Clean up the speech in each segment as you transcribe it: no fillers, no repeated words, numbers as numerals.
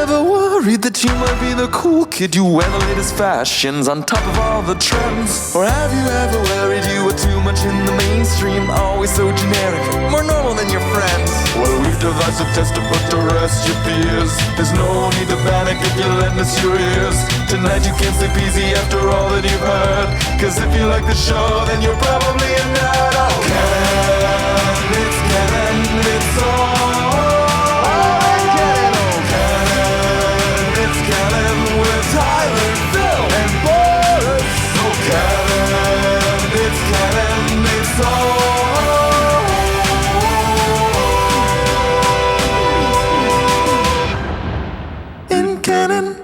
ever worried that you might be the cool kid? You wear the latest fashions on top of all the trends. Or have you ever worried you were too much in the mainstream? Always so generic, more normal than your friends. Well, we've devised a test to put to rest your fears. There's no need to panic if you lend us your ears. Tonight you can't sleep easy after all that you've heard. Cause if you like the show, then you're probably a nerd. Oh, Canon, it's Canon, it's all. Tyler, Phil, and Boris. Oh, Canon, it's Canon, it's all in Canon.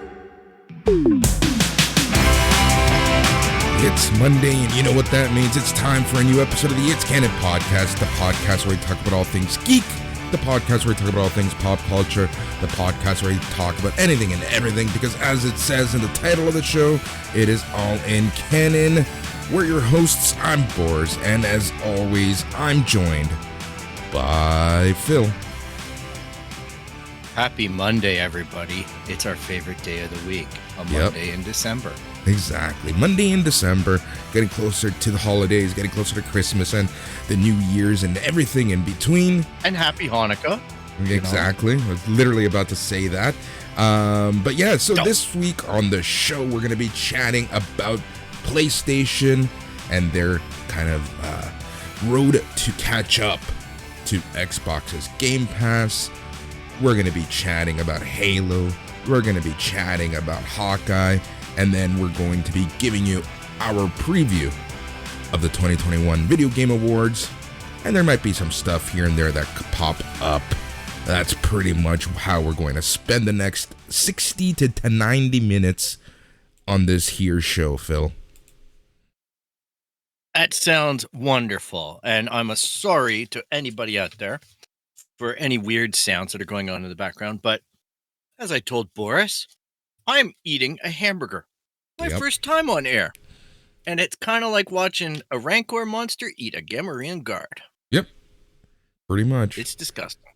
It's Monday, and you know what that means. It's time for a new episode of the It's Canon podcast, the podcast where we talk about all things geek, the podcast where we talk about all things pop culture, the podcast where we talk about anything and everything, because as it says in the title of the show, it is all in canon. We're your hosts. I'm Boris, and as always, I'm joined by Phil. Happy Monday, everybody. It's our favorite day of the week, a Monday in December. Exactly. Monday in December, getting closer to the holidays, getting closer to Christmas and the New Year's and everything in between. And happy Hanukkah. Exactly. I was literally about to say that. But yeah, so this week on the show, we're going to be chatting about PlayStation and their kind of road to catch up to Xbox's GamePass. We're going to be chatting about Halo. We're going to be chatting about Hawkeye. And then we're going to be giving you our preview of the 2021 Video Game Awards. And there might be some stuff here and there that could pop up. That's pretty much how we're going to spend the next 60 to 90 minutes on this here show, Phil. That sounds wonderful. And I'm sorry to anybody out there for any weird sounds that are going on in the background. But as I told Boris, I'm eating a hamburger. My first time on air. And it's kind of like watching a Rancor monster eat a Gamorrean guard. Yep. Pretty much. It's disgusting.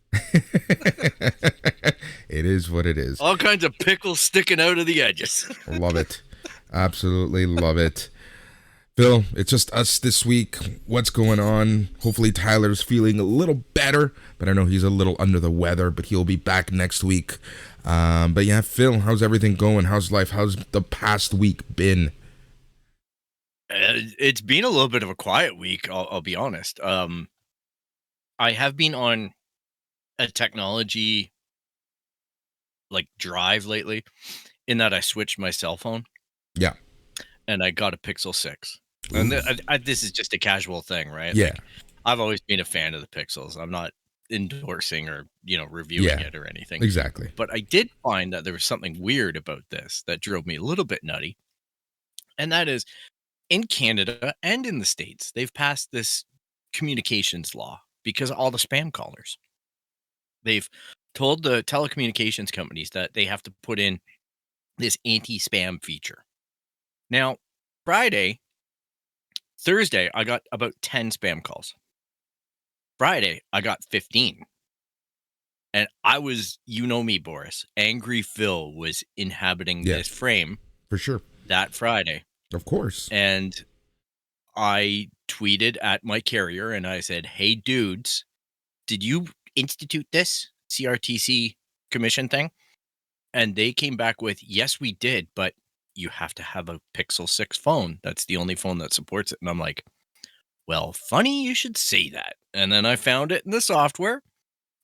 It is what it is. All kinds of pickles sticking out of the edges. Love it. Absolutely love it. Phil, it's just us this week. What's going on? Hopefully Tyler's feeling a little better, but I know he's a little under the weather, but he'll be back next week. But yeah, Phil, how's everything going? How's life? How's the past week been? It's been a little bit of a quiet week, I'll be honest. I have been on a technology drive lately, in that I switched my cell phone. Yeah. And I got a Pixel 6. And this is just a casual thing, right? Yeah. I've always been a fan of the Pixels. I'm not endorsing or reviewing it or anything. Exactly. But I did find that there was something weird about this that drove me a little bit nutty. And that is, in Canada and in the States, they've passed this communications law because of all the spam callers. They've told the telecommunications companies that they have to put in this anti-spam feature. Now, Thursday, I got about 10 spam calls. Friday, I got 15. And I was, you know me, Boris, Angry Phil was inhabiting this frame. For sure. That Friday. Of course. And I tweeted at my carrier and I said, hey, dudes, did you institute this CRTC commission thing? And they came back with, yes, we did, but you have to have a Pixel 6 phone. That's the only phone that supports it. And I'm like, well, funny you should say that. And then I found it in the software.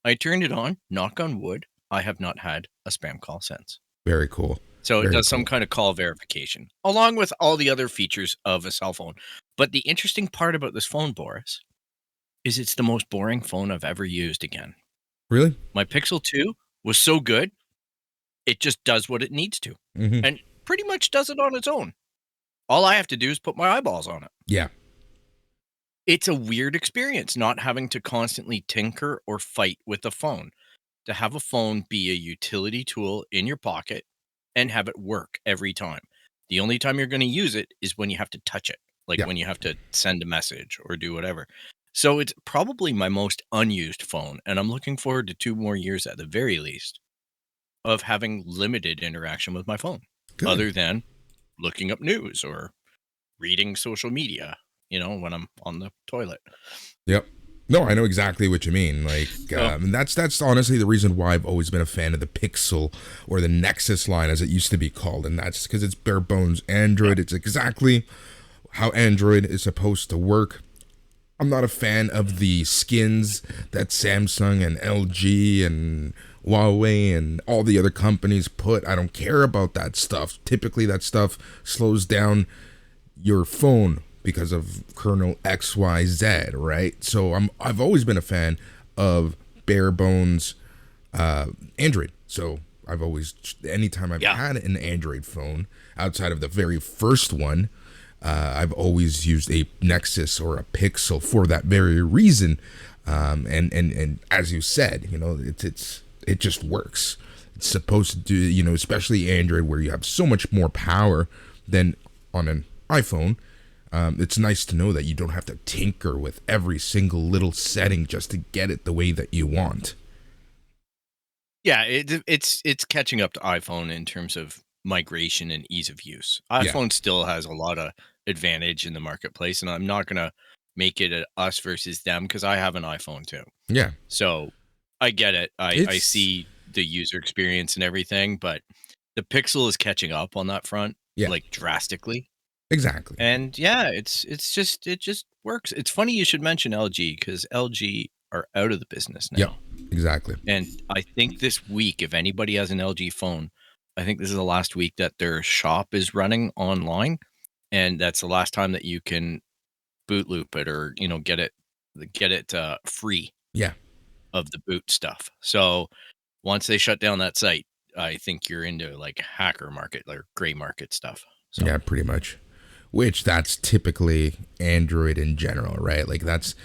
I turned it on. Knock on wood. I have not had a spam call since. Very cool. So it does some kind of call verification, along with all the other features of a cell phone. But the interesting part about this phone, Boris, is it's the most boring phone I've ever used again. Really? My Pixel 2 was so good, it just does what it needs to. Mm-hmm. And pretty much does it on its own. All I have to do is put my eyeballs on it. Yeah. It's a weird experience not having to constantly tinker or fight with a phone. To have a phone be a utility tool in your pocket and have it work every time. The only time you're going to use it is when you have to touch it, when you have to send a message or do whatever. So it's probably my most unused phone, and I'm looking forward to 2 more years at the very least of having limited interaction with my phone, Good. other than looking up news or reading social media, when I'm on the toilet. Yep. No, I know exactly what you mean. Like, and that's honestly the reason why I've always been a fan of the Pixel or the Nexus line, as it used to be called, and that's because it's bare bones Android. It's exactly how Android is supposed to work. I'm not a fan of the skins that Samsung and LG and Huawei and all the other companies put. I don't care about that stuff. Typically, that stuff slows down your phone because of kernel XYZ, right? So I've always been a fan of bare bones Android. So I've always, anytime I've had an Android phone outside of the very first one, I've always used a Nexus or a Pixel for that very reason. And as you said, it just works. It's supposed to do, especially Android, where you have so much more power than on an iPhone. It's nice to know that you don't have to tinker with every single little setting just to get it the way that you want. Yeah, it's catching up to iPhone in terms of migration and ease of use. iPhone still has a lot of advantage in the marketplace, and I'm not going to make it a us versus them because I have an iPhone too. Yeah. So I get it. I see the user experience and everything, but the Pixel is catching up on that front, like drastically. Exactly. And yeah, it just works. It's funny you should mention LG because LG are out of the business now. Yep, exactly. And I think this week, if anybody has an LG phone, I think this is the last week that their shop is running online, and that's the last time that you can boot loop it or get it free. Yeah. Of the boot stuff. So once they shut down that site, I think you're into like hacker market or gray market stuff. So. Yeah, pretty much. Which that's typically Android in general, right? Like that's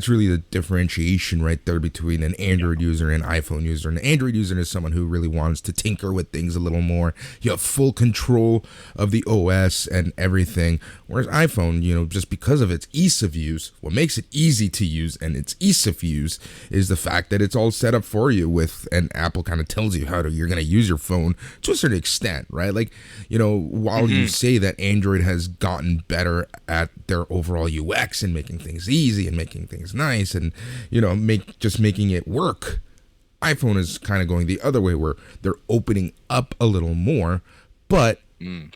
really the differentiation right there between an Android user and an iPhone user. An Android user is someone who really wants to tinker with things a little more. You have full control of the OS and everything. Whereas iPhone, just because of its ease of use, what makes it easy to use and its ease of use is the fact that it's all set up for you and Apple kind of tells you how you're going to use your phone to a certain extent, right? Like, while you say that Android has gotten better at their overall UX and making things easy and making things nice and making it work, iPhone is kind of going the other way where they're opening up a little more, but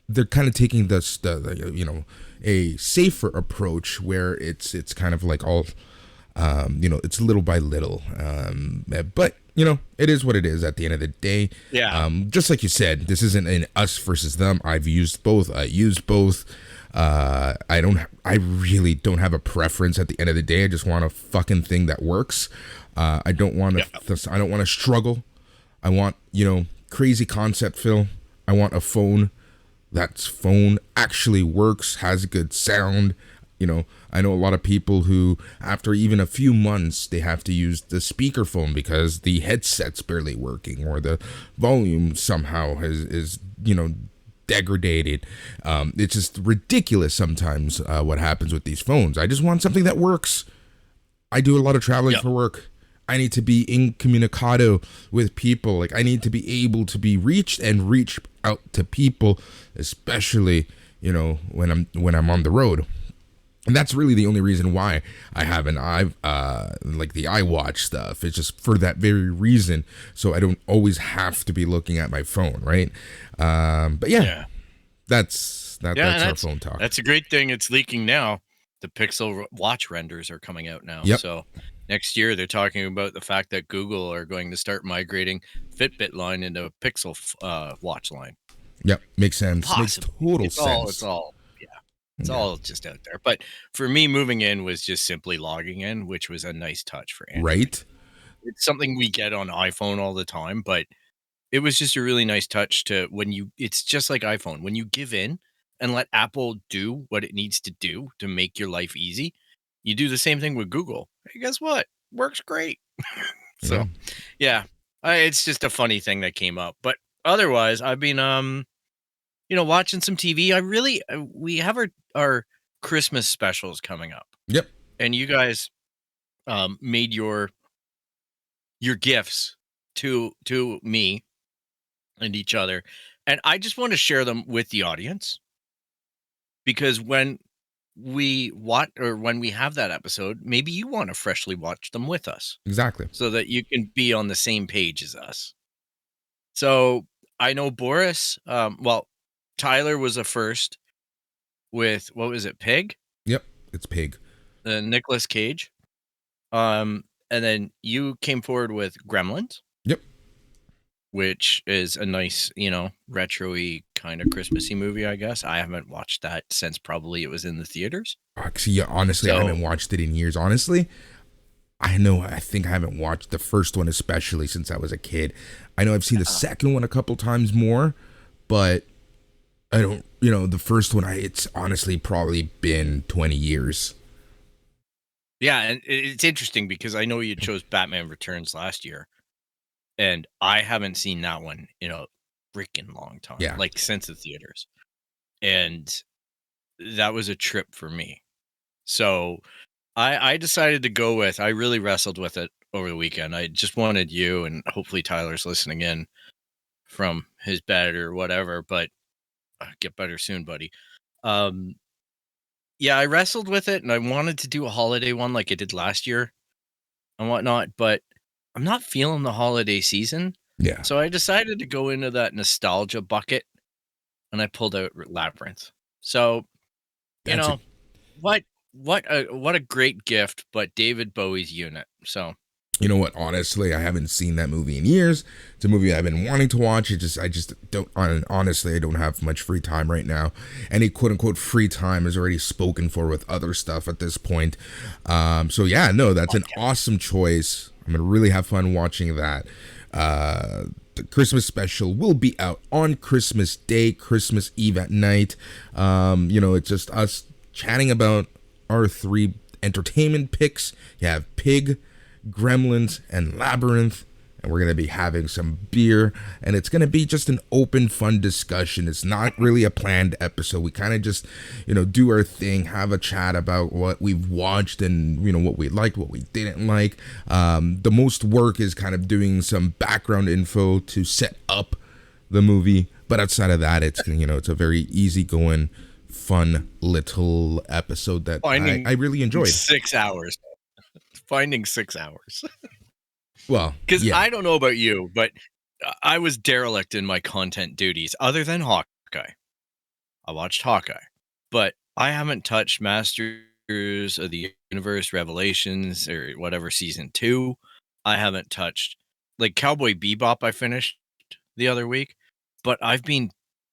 they're kind of taking the a safer approach where it's kind of like all it's little by little, but it is what it is at the end of the day. Just like you said, this isn't an us versus them. I've used both. I used both. I really don't have a preference at the end of the day. I just want a fucking thing that works. I don't want to, I don't want to struggle. I want, crazy concept, Phil. I want a phone that's actually works, has good sound. I know a lot of people who, after even a few months, they have to use the speakerphone because the headset's barely working or the volume somehow is degraded. It's just ridiculous sometimes what happens with these phones. I just want something that works. I do a lot of traveling for work. I need to be incommunicado with people. Like I need to be able to be reached and reach out to people, especially when I'm on the road. And that's really the only reason why I have like the iWatch stuff. It's just for that very reason, so I don't always have to be looking at my phone, right? But that's our phone talk. That's a great thing. It's leaking now. The Pixel watch renders are coming out now. Yep. So next year they're talking about the fact that Google are going to start migrating Fitbit line into Pixel watch line. Yep, makes sense. Possibly. Makes total sense. It's all just out there. But for me, moving in was just simply logging in, which was a nice touch for Android. Right. It's something we get on iPhone all the time, but it was just a really nice touch to it's just like iPhone. When you give in and let Apple do what it needs to do to make your life easy, you do the same thing with Google. Hey, guess what? Works great. So, it's just a funny thing that came up. But otherwise, I've been watching some TV. We have our Christmas specials coming up. Yep. And you guys made your gifts to me and each other. And I just want to share them with the audience because when we watch or when we have that episode, maybe you want to freshly watch them with us Exactly. so that you can be on the same page as us. So I know Boris, Tyler was a first with, what was it, Pig? Yep, it's Pig. Nicolas Cage. And then you came forward with Gremlins. Yep. Which is a nice, retro-y kind of Christmassy movie, I guess. I haven't watched that since probably it was in the theaters. Actually, yeah, honestly, I haven't watched it in years. Honestly, I think I haven't watched the first one, especially since I was a kid. I know I've seen the second one a couple times more, but I don't, the first one, it's honestly probably been 20 years. Yeah, and it's interesting because I know you chose Batman Returns last year. And I haven't seen that one in a freaking long time. Yeah. Like since the theaters. And that was a trip for me. So I decided to go with, I really wrestled with it over the weekend. I just wanted you, and hopefully Tyler's listening in from his bed or whatever, but get better soon, buddy. Yeah, I wrestled with it and I wanted to do a holiday one like I did last year and whatnot, but I'm not feeling the holiday season. Yeah. So I decided to go into that nostalgia bucket and I pulled out Labyrinth. So, what a great gift, but David Bowie's Unit. So, you know what? Honestly, I haven't seen that movie in years. It's a movie I've been wanting to watch. I just don't, honestly, I don't have much free time right now. Any quote unquote free time is already spoken for with other stuff at this point. So yeah, no, that's an awesome choice. I'm going to really have fun watching that. The Christmas special will be out on Christmas Day, Christmas Eve at night. It's just us chatting about our 3 entertainment picks. You have Pig, Gremlins, and Labyrinth, and we're going to be having some beer, and it's going to be just an open, fun discussion. It's not really a planned episode. We kind of just, do our thing, have a chat about what we've watched and, what we liked, what we didn't like. The most work is kind of doing some background info to set up the movie, but outside of that, it's, it's a very easygoing, fun little episode that I really enjoyed. 6 hours. Finding 6 hours. Well, because I don't know about you, but I was derelict in my content duties other than Hawkeye. I watched Hawkeye, but I haven't touched Masters of the Universe Revelations or whatever season 2. I haven't touched like Cowboy Bebop. I finished the other week, but I've been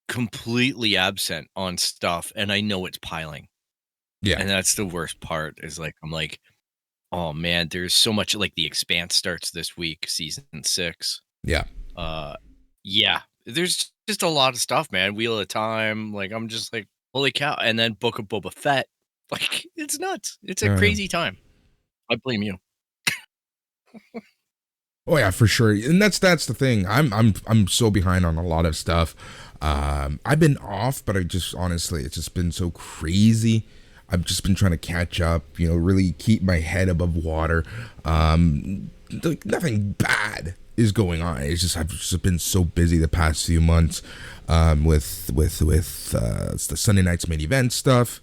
completely absent on stuff and I know it's piling. Yeah. And that's the worst part is like, I'm like, oh man, there's so much. Like The Expanse starts this week, season 6. Yeah. Yeah, there's just a lot of stuff, man. Wheel of Time. Like, I'm just like, holy cow. And then Book of Boba Fett. Like, it's nuts. It's a crazy time. I blame you. Oh yeah, for sure. And that's the thing. I'm so behind on a lot of stuff. I've been off, but honestly, it's just been so crazy. I've just been trying to catch up, really keep my head above water. Nothing bad is going on. It's just I've just been so busy the past few months with the Sunday night's main event stuff.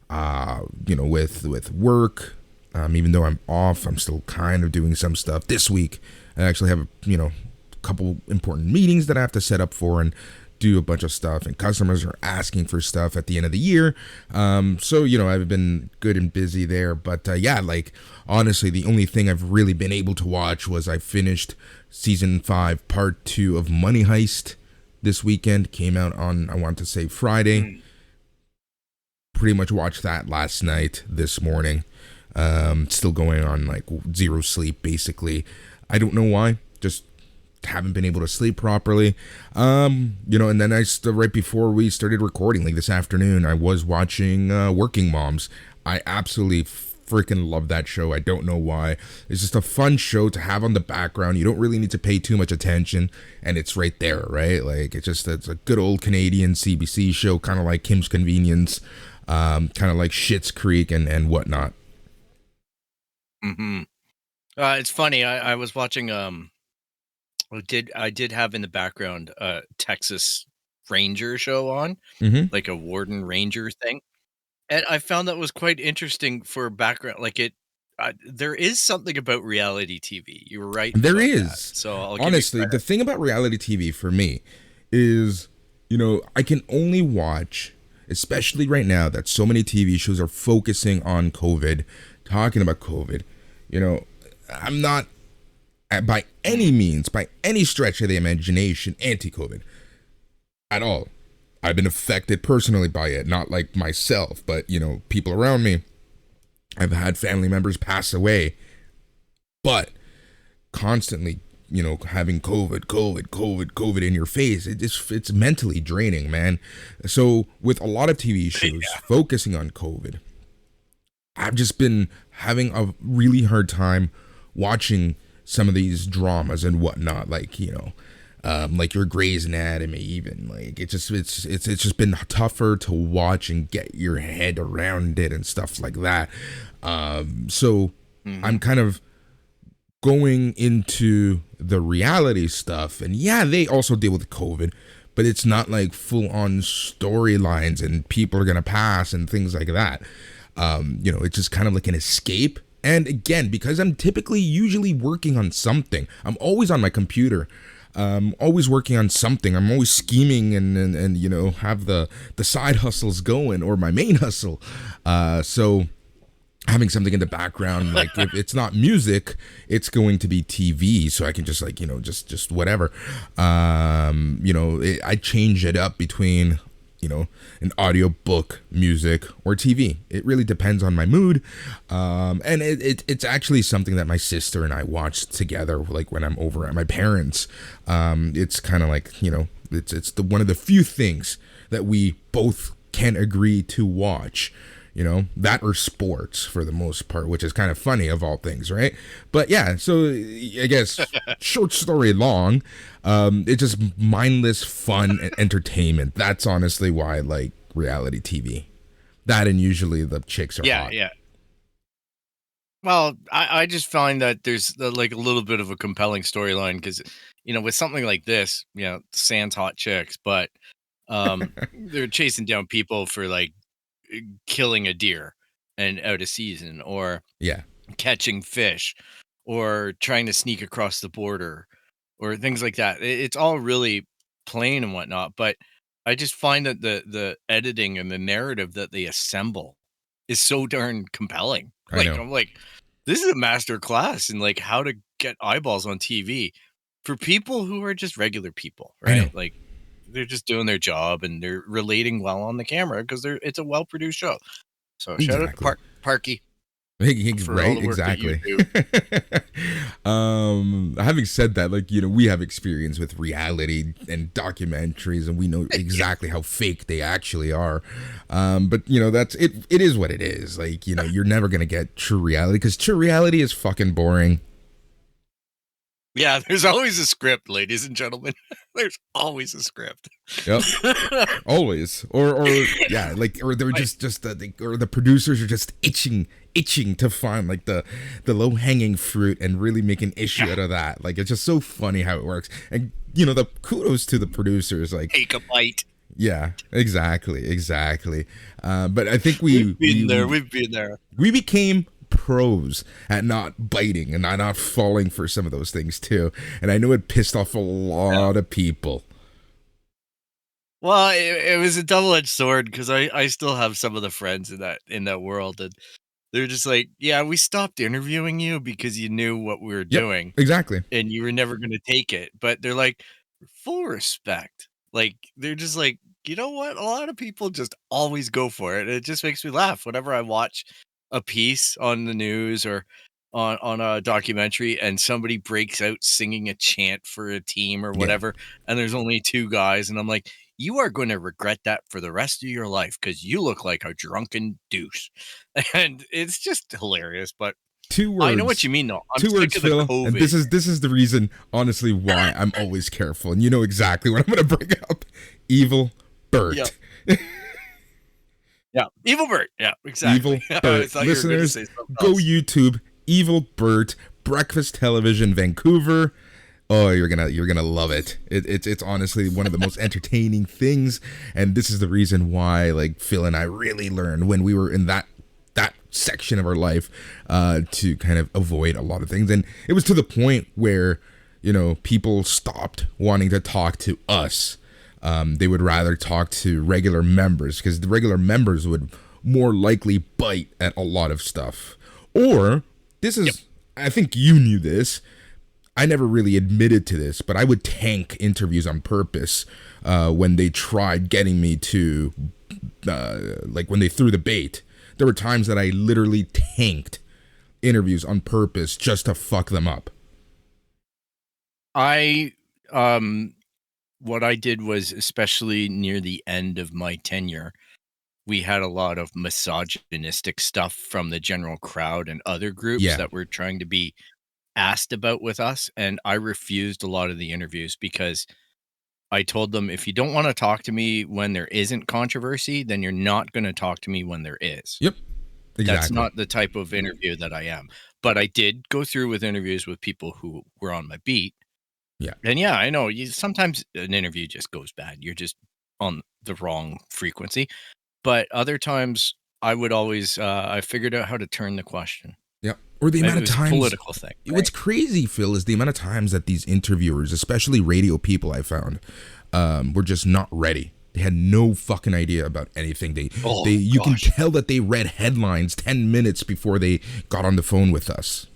With work. Even though I'm off, I'm still kind of doing some stuff this week. I actually have a couple important meetings that I have to set up for and do a bunch of stuff, and customers are asking for stuff at the end of the year. So I've been good and busy there, but honestly, the only thing I've really been able to watch was I finished season 5 part 2 of Money Heist this weekend. Came out on, I want to say, Friday. Pretty much watched that last night, this morning. Still going on like zero sleep basically. I don't know why, just haven't been able to sleep properly. And then right before we started recording, like this afternoon, I was watching Working Moms. I absolutely freaking love that show. I don't know why. It's just a fun show to have on the background. You don't really need to pay too much attention, and it's right there, right? Like it's a good old Canadian CBC show, kind of like Kim's Convenience, kind of like Schitt's Creek and whatnot. It's funny. I was watching I did have in the background a Texas Ranger show on, Hmm. like a warden ranger thing, and I found that was quite interesting for background. Like there is something about reality TV. You were right There about that, is. so I'll give you Honestly, the credit. thing about reality TV for me is, I can only watch, especially right now that so many TV shows are focusing on COVID, talking about COVID. I'm not by any means, by any stretch of the imagination, anti-COVID at all. I've been affected personally by it, not like myself, but people around me. I've had family members pass away, but constantly, having COVID in your face, it's mentally draining, man. So with a lot of TV shows focusing on COVID, I've just been having a really hard time watching some of these dramas and whatnot, like your Grey's Anatomy, even like it's just been tougher to watch and get your head around it and stuff like that. So I'm kind of going into the reality stuff, and yeah, they also deal with COVID, but it's not like full on storylines and people are gonna pass and things like that. It's just kind of like an escape. And again, because I'm typically usually working on something, I'm always on my computer, always working on something. I'm always scheming and have the side hustles going, or my main hustle. So having something in the background, like if it's not music, it's going to be TV, so I can just just whatever. I change it up between an audio book, music, or TV. It really depends on my mood. And it's actually something that my sister and I watch together, like when I'm over at my parents'. It's kind of like, it's the one of the few things that we both can agree to watch. That or sports for the most part, which is kind of funny of all things, right? But yeah, so I guess short story long, it's just mindless fun and entertainment. That's honestly why I like reality TV. That, and usually the chicks are hot. Yeah. Well, I just find that there's like a little bit of a compelling storyline because, with something like this, sans hot chicks, but they're chasing down people for like killing a deer and out of season, or Yeah, catching fish, or trying to sneak across the border, or things like that. It's all really plain and whatnot, but I just find that the editing and the narrative that they assemble is so darn compelling. I Like know. I'm like, this is a master class in like how to get eyeballs on TV for people who are just regular people, I know. right? Like they're just doing their job and they're relating well on the camera because it's a well produced show. So shout out to Exactly. Parky for all Right, the work that you exactly. do. Having said that, like, we have experience with reality and documentaries, and we know exactly how fake they actually are. But that's it. It is what it is. Like, you're never gonna get true reality because true reality is fucking boring. Yeah, there's always a script, ladies and gentlemen. There's always a script. Yep. Always. Or yeah, like, or they're just or the producers are just itching to find like the low hanging fruit and really make an issue out of that. Like, it's just so funny how it works. And the kudos to the producers, like, Take a bite. yeah, exactly. But I think We've been there. we became pros at not biting and not falling for some of those things too. And I know it pissed off a lot of people. Well, it was a double-edged sword because I still have some of the friends in that world, and they're just like, yeah, we stopped interviewing you because you knew what we were Yep, doing exactly. and you were never going to take it. But they're like, full respect. Like, they're just like, you know what? A lot of people just always go for it. It just makes me laugh whenever I watch a piece on the news or on a documentary and somebody breaks out singing a chant for a team or Yeah. whatever, and there's only two guys, and I'm like, you are going to regret that for the rest of your life because you look like a drunken douche. And it's just hilarious, but Two words. I know what you mean, though. I'm Two sick words, of the Phil. COVID. And this is the reason, honestly, why I'm always careful. And you know exactly what I'm going to bring up. Evil Bert. Yep. Yeah, Evil Bert. Yeah, exactly. Evil Bert. Listeners, go YouTube, Evil Bert, Breakfast Television, Vancouver. Oh, you're gonna love it. It's honestly one of the most entertaining things, and this is the reason why like Phil and I really learned when we were in that section of our life to kind of avoid a lot of things, and it was to the point where people stopped wanting to talk to us. They would rather talk to regular members because the regular members would more likely bite at a lot of stuff. Or this is, I think you knew this. I never really admitted to this, but I would tank interviews on purpose when they tried getting me to, like when they threw the bait. There were times that I literally tanked interviews on purpose just to fuck them up. What I did was, especially near the end of my tenure, we had a lot of misogynistic stuff from the general crowd and other groups that were trying to be asked about with us, and I refused a lot of the interviews because I told them, if you don't want to talk to me when there isn't controversy, then you're not going to talk to me when there is. Yep, exactly. That's not the type of interview that I am. But I did go through with interviews with people who were on my beat. Yeah. And yeah, I know sometimes an interview just goes bad. You're just on the wrong frequency. But other times I would always, I figured out how to turn the question. Yeah. Or the amount of times, political thing. Right? What's crazy, Phil, is the amount of times that these interviewers, especially radio people, I found, were just not ready. They had no fucking idea about anything. You can tell that they read headlines 10 minutes before they got on the phone with us.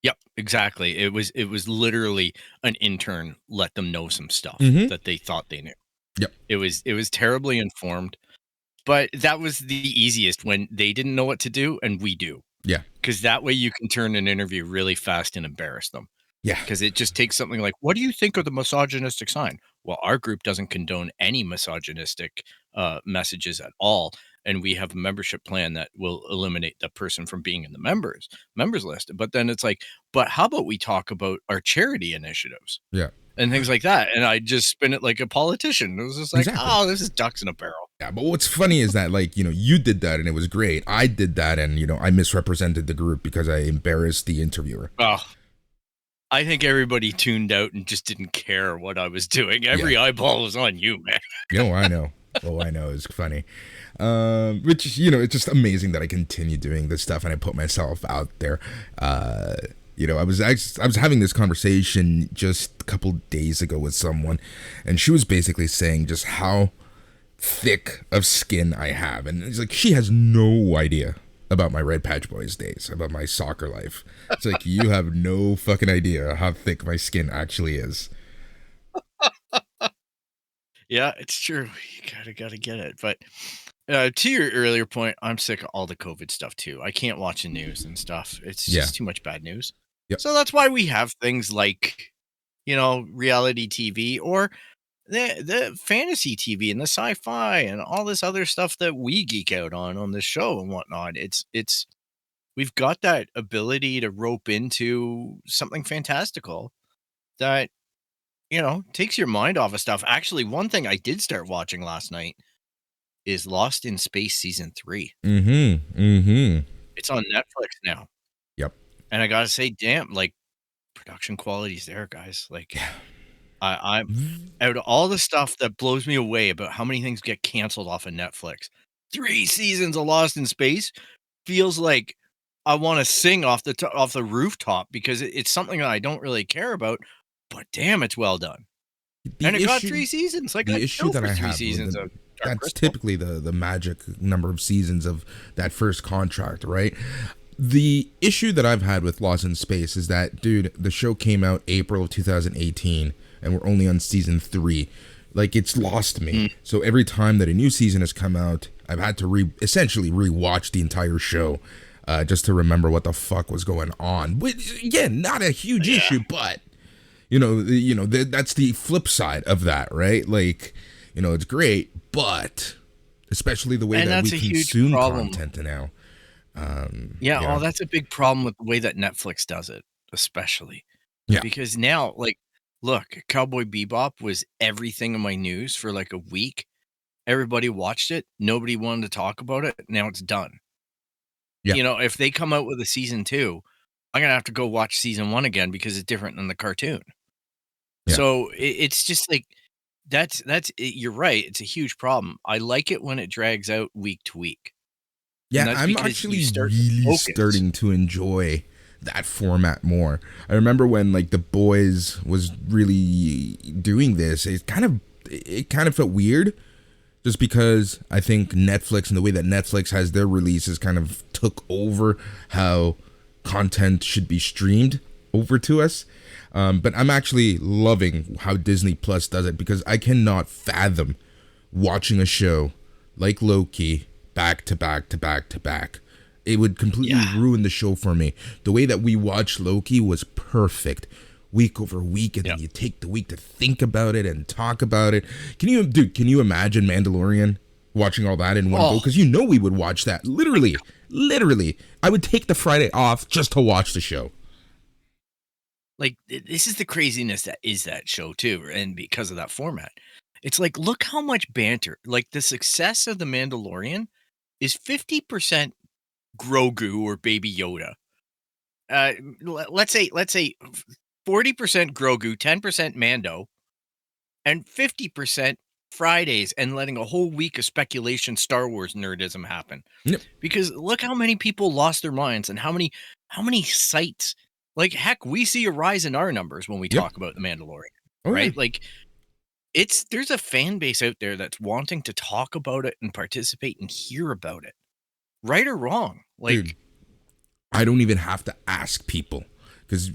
Yep, exactly. It was literally an intern let them know some stuff that they thought they knew. Yep. It was terribly informed, but that was the easiest when they didn't know what to do and we do. Yeah. Because that way you can turn an interview really fast and embarrass them. Yeah. Because it just takes something like, what do you think of the misogynistic sign? Well, our group doesn't condone any misogynistic messages at all. And we have a membership plan that will eliminate the person from being in the members list. But then it's like, but how about we talk about our charity initiatives? Yeah. And things like that. And I just spin it like a politician. It was just like, oh, this is ducks in a barrel. Yeah, but what's funny is that, like, you did that and it was great. I did that and, I misrepresented the group because I embarrassed the interviewer. Oh, I think everybody tuned out and just didn't care what I was doing. Every eyeball was on you, man. I know. Oh, I know. It's funny. Which, it's just amazing that I continue doing this stuff and I put myself out there. I was having this conversation just a couple days ago with someone, and she was basically saying just how thick of skin I have, and it's like she has no idea about my Red Patch Boys days, about my soccer life. It's like you have no fucking idea how thick my skin actually is. Yeah, it's true. You gotta get it. But to your earlier point, I'm sick of all the COVID stuff too. I can't watch the news and stuff. It's just too much bad news. Yep. So that's why we have things like, reality TV or the fantasy TV and the sci-fi and all this other stuff that we geek out on this show and whatnot. It's we've got that ability to rope into something fantastical that, takes your mind off of stuff. Actually, one thing I did start watching last night is Lost in Space Season 3. It's on Netflix now. Yep. And I gotta say, damn, like, production quality's there, guys. Like, I'm out of all the stuff that blows me away about how many things get canceled off of Netflix, 3 seasons of Lost in Space feels like I want to sing off the rooftop because it's something that I don't really care about, but damn, it's well done. And it got 3 seasons. Like, the issue that I have, that's typically the magic number of seasons of that first contract, right? The issue that I've had with Lost in Space is that, dude, the show came out April of 2018, and we're only on season 3. Like, it's lost me. So every time that a new season has come out, I've had to essentially rewatch the entire show just to remember what the fuck was going on. Which, again, not a huge issue, but that's the flip side of that, right? Like, it's great, but especially the way that we consume content now. That's a big problem with the way that Netflix does it, especially. Yeah. Because now, like, look, Cowboy Bebop was everything in my news for like a week. Everybody watched it. Nobody wanted to talk about it. Now it's done. Yeah. If they come out with a season 2, I'm gonna have to go watch season 1 again because it's different than the cartoon. Yeah. So it's just like you're right. It's a huge problem. I like it when it drags out week to week, and Yeah, that's I'm because you actually start to really focus. starting to enjoy that format more. I remember when like The Boys was really doing this. It kind of felt weird, just because I think Netflix and the way that Netflix has their releases kind of took over how content should be streamed over to us. But I'm actually loving how Disney Plus does it, because I cannot fathom watching a show like Loki back to back to back to back. It would completely ruin the show for me. The way that we watched Loki was perfect, week over week, and then you take the week to think about it and talk about it. Can you imagine Mandalorian watching all that in one go? Because we would watch that literally. I would take the Friday off just to watch the show. Like, this is the craziness that is that show too, and because of that format, it's like, look how much banter. Like, the success of the Mandalorian is 50% Grogu or Baby Yoda. Let's say 40% Grogu, 10% Mando, and 50% Fridays, and letting a whole week of speculation Star Wars nerdism happen. Yep. Because look how many people lost their minds, and how many sites. Like, heck, we see a rise in our numbers when we talk about the Mandalorian, right? Yeah. Like, there's a fan base out there that's wanting to talk about it and participate and hear about it, right or wrong. Like, dude, I don't even have to ask people, because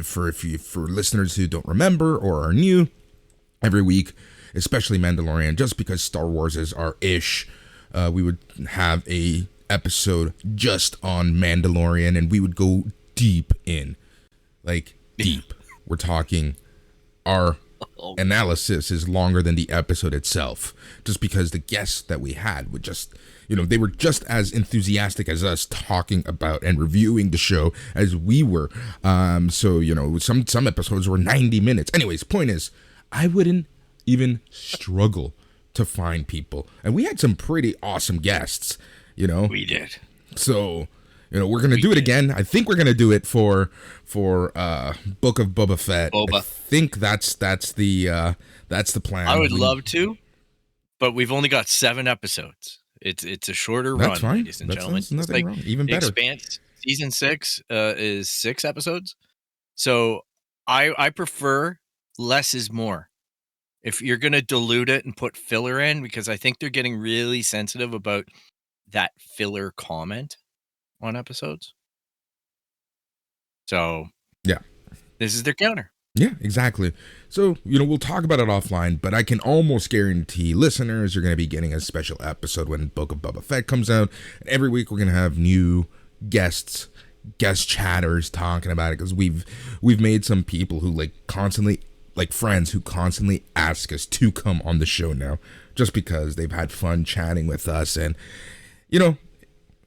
for listeners who don't remember or are new, every week, especially Mandalorian, just because Star Wars is our ish, we would have a episode just on Mandalorian, and we would go deep in, like deep. We're talking our analysis is longer than the episode itself, just because the guests that we had would just, they were just as enthusiastic as us talking about and reviewing the show as we were. So some episodes were 90 minutes. Anyways, point is, I wouldn't even struggle to find people, and we had some pretty awesome guests. We did. So we're gonna do it again. I think we're gonna do it for Book of Boba Fett. I think that's the plan. I would love to, but we've only got 7 episodes. It's a shorter run, fine. Ladies and gentlemen. Nothing wrong. Even better. Expanse season 6 is 6 episodes, so I prefer less is more. If you're gonna dilute it and put filler in, because I think they're getting really sensitive about that filler comment on episodes. So yeah, this is their counter. Yeah, exactly. So, we'll talk about it offline, but I can almost guarantee listeners you're going to be getting a special episode when Book of Boba Fett comes out. And every week we're going to have new guest chatters talking about it, because we've made some people who constantly, friends who constantly ask us to come on the show now, just because they've had fun chatting with us. And,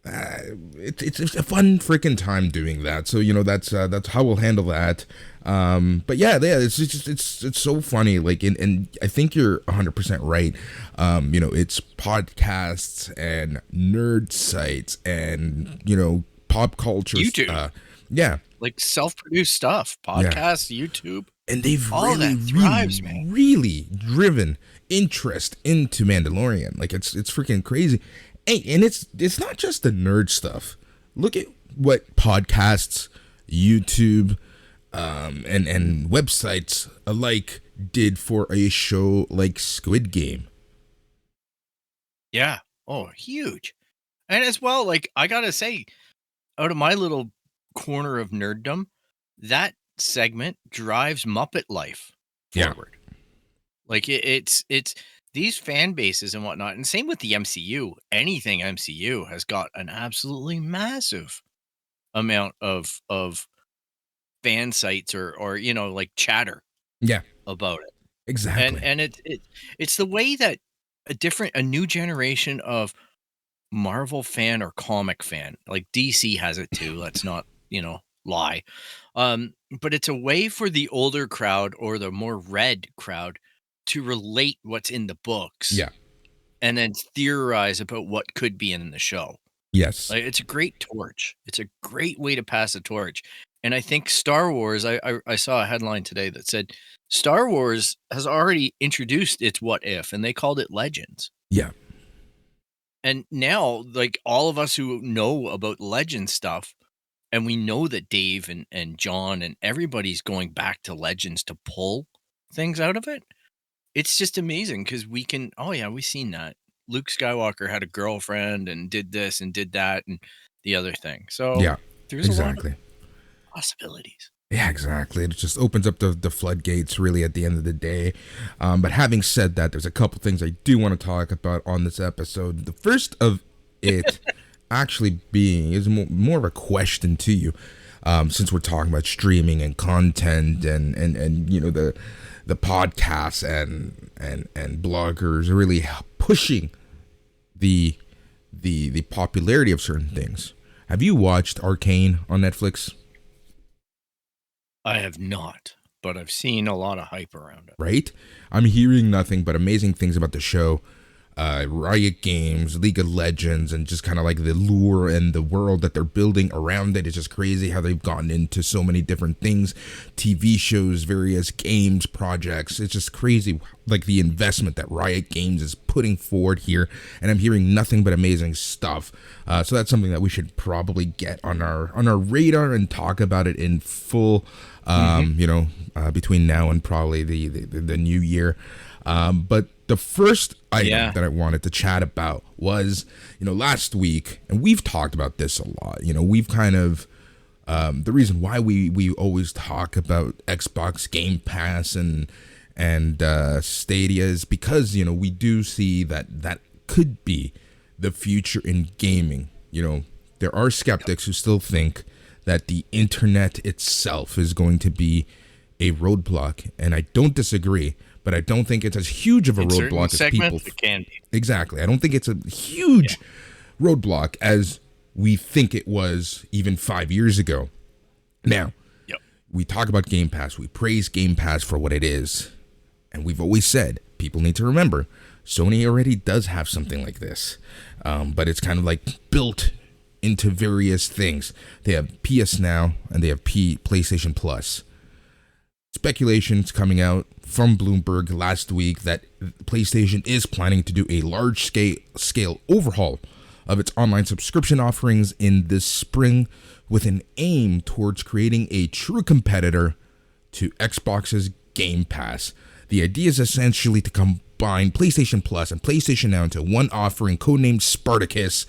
it's a fun freaking time doing that. So that's how we'll handle that. But yeah, it's so funny. And I think you're 100% right. It's podcasts and nerd sites and pop culture. YouTube. Yeah, self-produced stuff, podcasts, YouTube, and they've really really driven interest into Mandalorian. It's freaking crazy. And it's not just the nerd stuff. Look at what podcasts, YouTube, and websites alike did for a show like Squid Game. Yeah. Oh, huge. And as well, I gotta say, out of my little corner of nerddom, that segment drives Muppet life forward. It's these fan bases and whatnot, and same with the MCU. Anything MCU has got an absolutely massive amount of fan sites or chatter. Yeah, about it. Exactly. And it's the way that a new generation of Marvel fan or comic fan, like DC has it too. Let's not, lie. But it's a way for the older crowd or the more read crowd to relate what's in the books. Yeah. And then theorize about what could be in the show. Yes. Like, it's a great torch. It's a great way to pass a torch. And I think Star Wars, I saw a headline today that said Star Wars has already introduced its what if, and they called it Legends. Yeah. And now, like, all of us who know about Legends stuff, and we know that Dave and John and everybody's going back to Legends to pull things out of it. It's just amazing because we can, oh yeah, we've seen that. Luke Skywalker had a girlfriend and did this and did that and the other thing. So Yeah. there's a lot of Exactly. possibilities. Yeah, exactly. It just opens up the floodgates, really, at the end of the day. But having said that, there's a couple things I do want to talk about on this episode. The first of it actually being is more of a question to you, since we're talking about streaming and content and you know the podcasts and bloggers are really pushing the popularity of certain things. Have you watched Arcane on Netflix? I have not, but I've seen a lot of hype around it. Right? I'm hearing nothing but amazing things about the show. Riot Games, League of Legends, and just kind of like the lure and the world that they're building around it. It's just crazy how they've gotten into so many different things, TV shows, various games, projects. It's just crazy, like the investment that Riot Games is putting forward here. And I'm hearing nothing but amazing stuff. So that's something that we should probably get on our radar and talk about it in full. You know, between now and probably the new year. But the first item that I wanted to chat about was, you know, last week, and we've talked about this a lot. You know, we've kind of the reason why we always talk about Xbox Game Pass and Stadia is because, you know, we do see that could be the future in gaming. You know, there are skeptics who still think that the internet itself is going to be a roadblock, and I don't disagree. But I don't think it's as huge of a roadblock as people. It can be. Exactly. I don't think it's a huge roadblock as we think it was even 5 years ago. Now, we talk about Game Pass. We praise Game Pass for what it is. And we've always said, people need to remember, Sony already does have something like this. But it's kind of like built into various things. They have PS Now and they have PlayStation Plus. Speculations coming out from Bloomberg last week that PlayStation is planning to do a large scale overhaul of its online subscription offerings in this spring with an aim towards creating a true competitor to Xbox's Game Pass. The idea is essentially to combine PlayStation Plus and PlayStation Now into one offering codenamed Spartacus.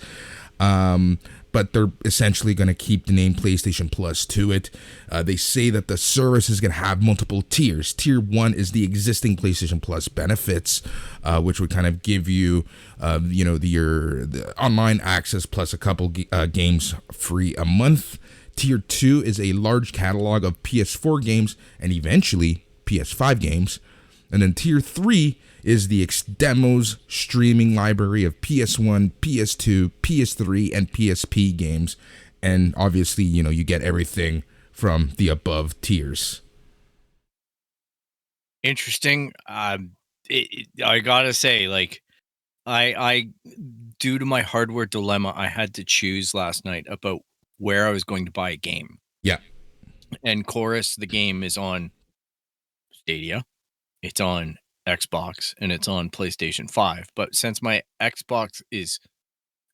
But they're essentially going to keep the name PlayStation Plus to it. They say that the service is going to have multiple tiers. Tier 1 is the existing PlayStation Plus benefits, which would kind of give you, you know, the online access plus a couple games free a month. Tier 2 is a large catalog of PS4 games and eventually PS5 games. And then Tier 3 is the demos streaming library of PS1, PS2, PS3, and PSP games. And obviously, you know, you get everything from the above tiers. Interesting. I gotta say, like, I due to my hardware dilemma, I had to choose last night about where I was going to buy a game. Yeah. And Chorus, the game, is on Stadia. It's on Xbox and it's on PlayStation 5. But since my Xbox is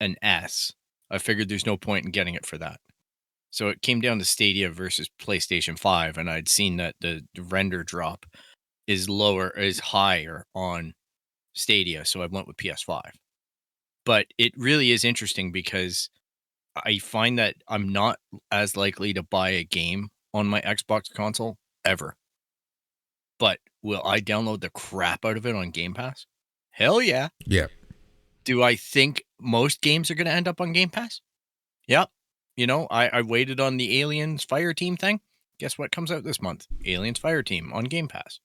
an S, I figured there's no point in getting it for that. So it came down to Stadia versus PlayStation 5, and I'd seen that the render drop is higher on Stadia, so I went with PS5. But it really is interesting because I find that I'm not as likely to buy a game on my Xbox console ever. But will I download the crap out of it on Game Pass? Hell yeah. Yeah. Do I think most games are going to end up on Game Pass? Yep. You know, I waited on the Aliens Fire Team thing. Guess what comes out this month? Aliens Fire Team on Game Pass.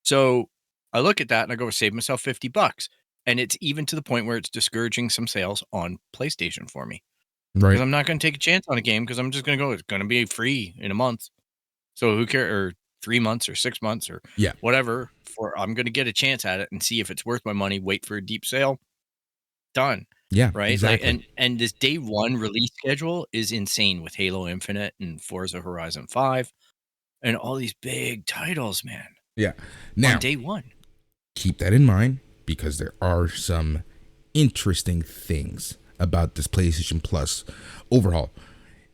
So I look at that and I go, save myself $50. And it's even to the point where it's discouraging some sales on PlayStation for me. Right. Because I'm not going to take a chance on a game because I'm just going to go, it's going to be free in a month. So who cares? Or 3 months or 6 months or whatever. I'm going to get a chance at it and see if it's worth my money. Wait for a deep sale. Done. Yeah, right? exactly. Like, and this day one release schedule is insane with Halo Infinite and Forza Horizon 5 and all these big titles, man, Yeah. on Now, day one. keep that in mind because there are some interesting things about this PlayStation Plus overhaul.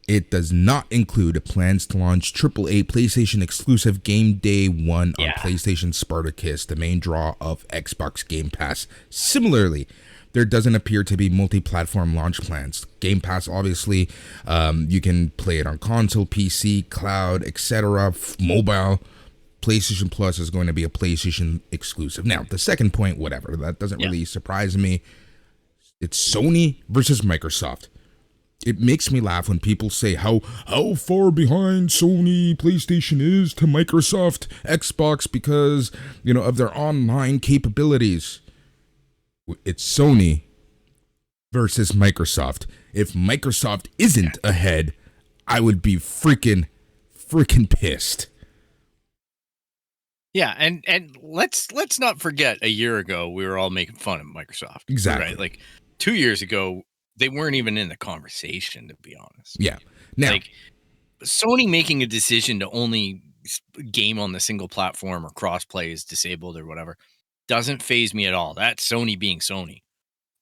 It does not include plans to launch AAA PlayStation exclusive game day one on Yeah. PlayStation Spartacus, the main draw of Xbox Game Pass. Similarly, there doesn't appear to be multi-platform launch plans. Game Pass, obviously, you can play it on console, PC, cloud, etc., mobile. PlayStation Plus is going to be a PlayStation exclusive. Now, the second point, whatever, that doesn't really surprise me. It's Sony versus Microsoft. It makes me laugh when people say how far behind Sony PlayStation is to Microsoft Xbox because, of their online capabilities. It's Sony versus Microsoft. If Microsoft isn't ahead, I would be freaking pissed. Yeah, and let's not forget a year ago we were all making fun of Microsoft. Exactly. Right? Like 2 years ago, they weren't even in the conversation, to be honest. Yeah. Now, Like Sony making a decision to only game on the single platform or crossplay is disabled or whatever doesn't phase me at all. That's Sony being Sony.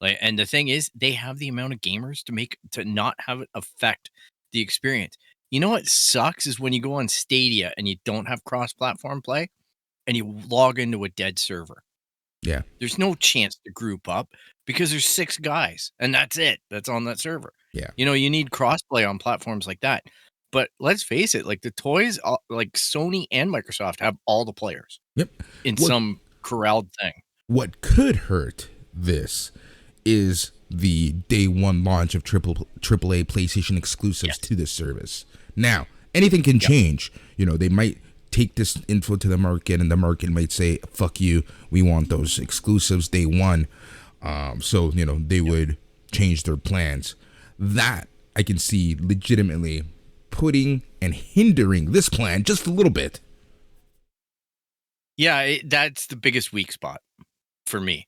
Like, and the thing is, they have the amount of gamers to not have it affect the experience. You know what sucks is when you go on Stadia and you don't have cross-platform play and you log into a dead server. yeah. There's no chance to group up because there's 6 guys and that's it. That's on that server. Yeah. You need crossplay on platforms like that. But let's face it, like the toys, like Sony and Microsoft have all the players. Yep. In some corralled thing. What could hurt this is the day one launch of AAA PlayStation exclusives to this service. Now, anything can change. They might take this info to the market and the market might say, fuck you, we want those exclusives day one. So, they would change their plans. That I can see legitimately putting and hindering this plan just a little bit. Yeah, that's the biggest weak spot for me.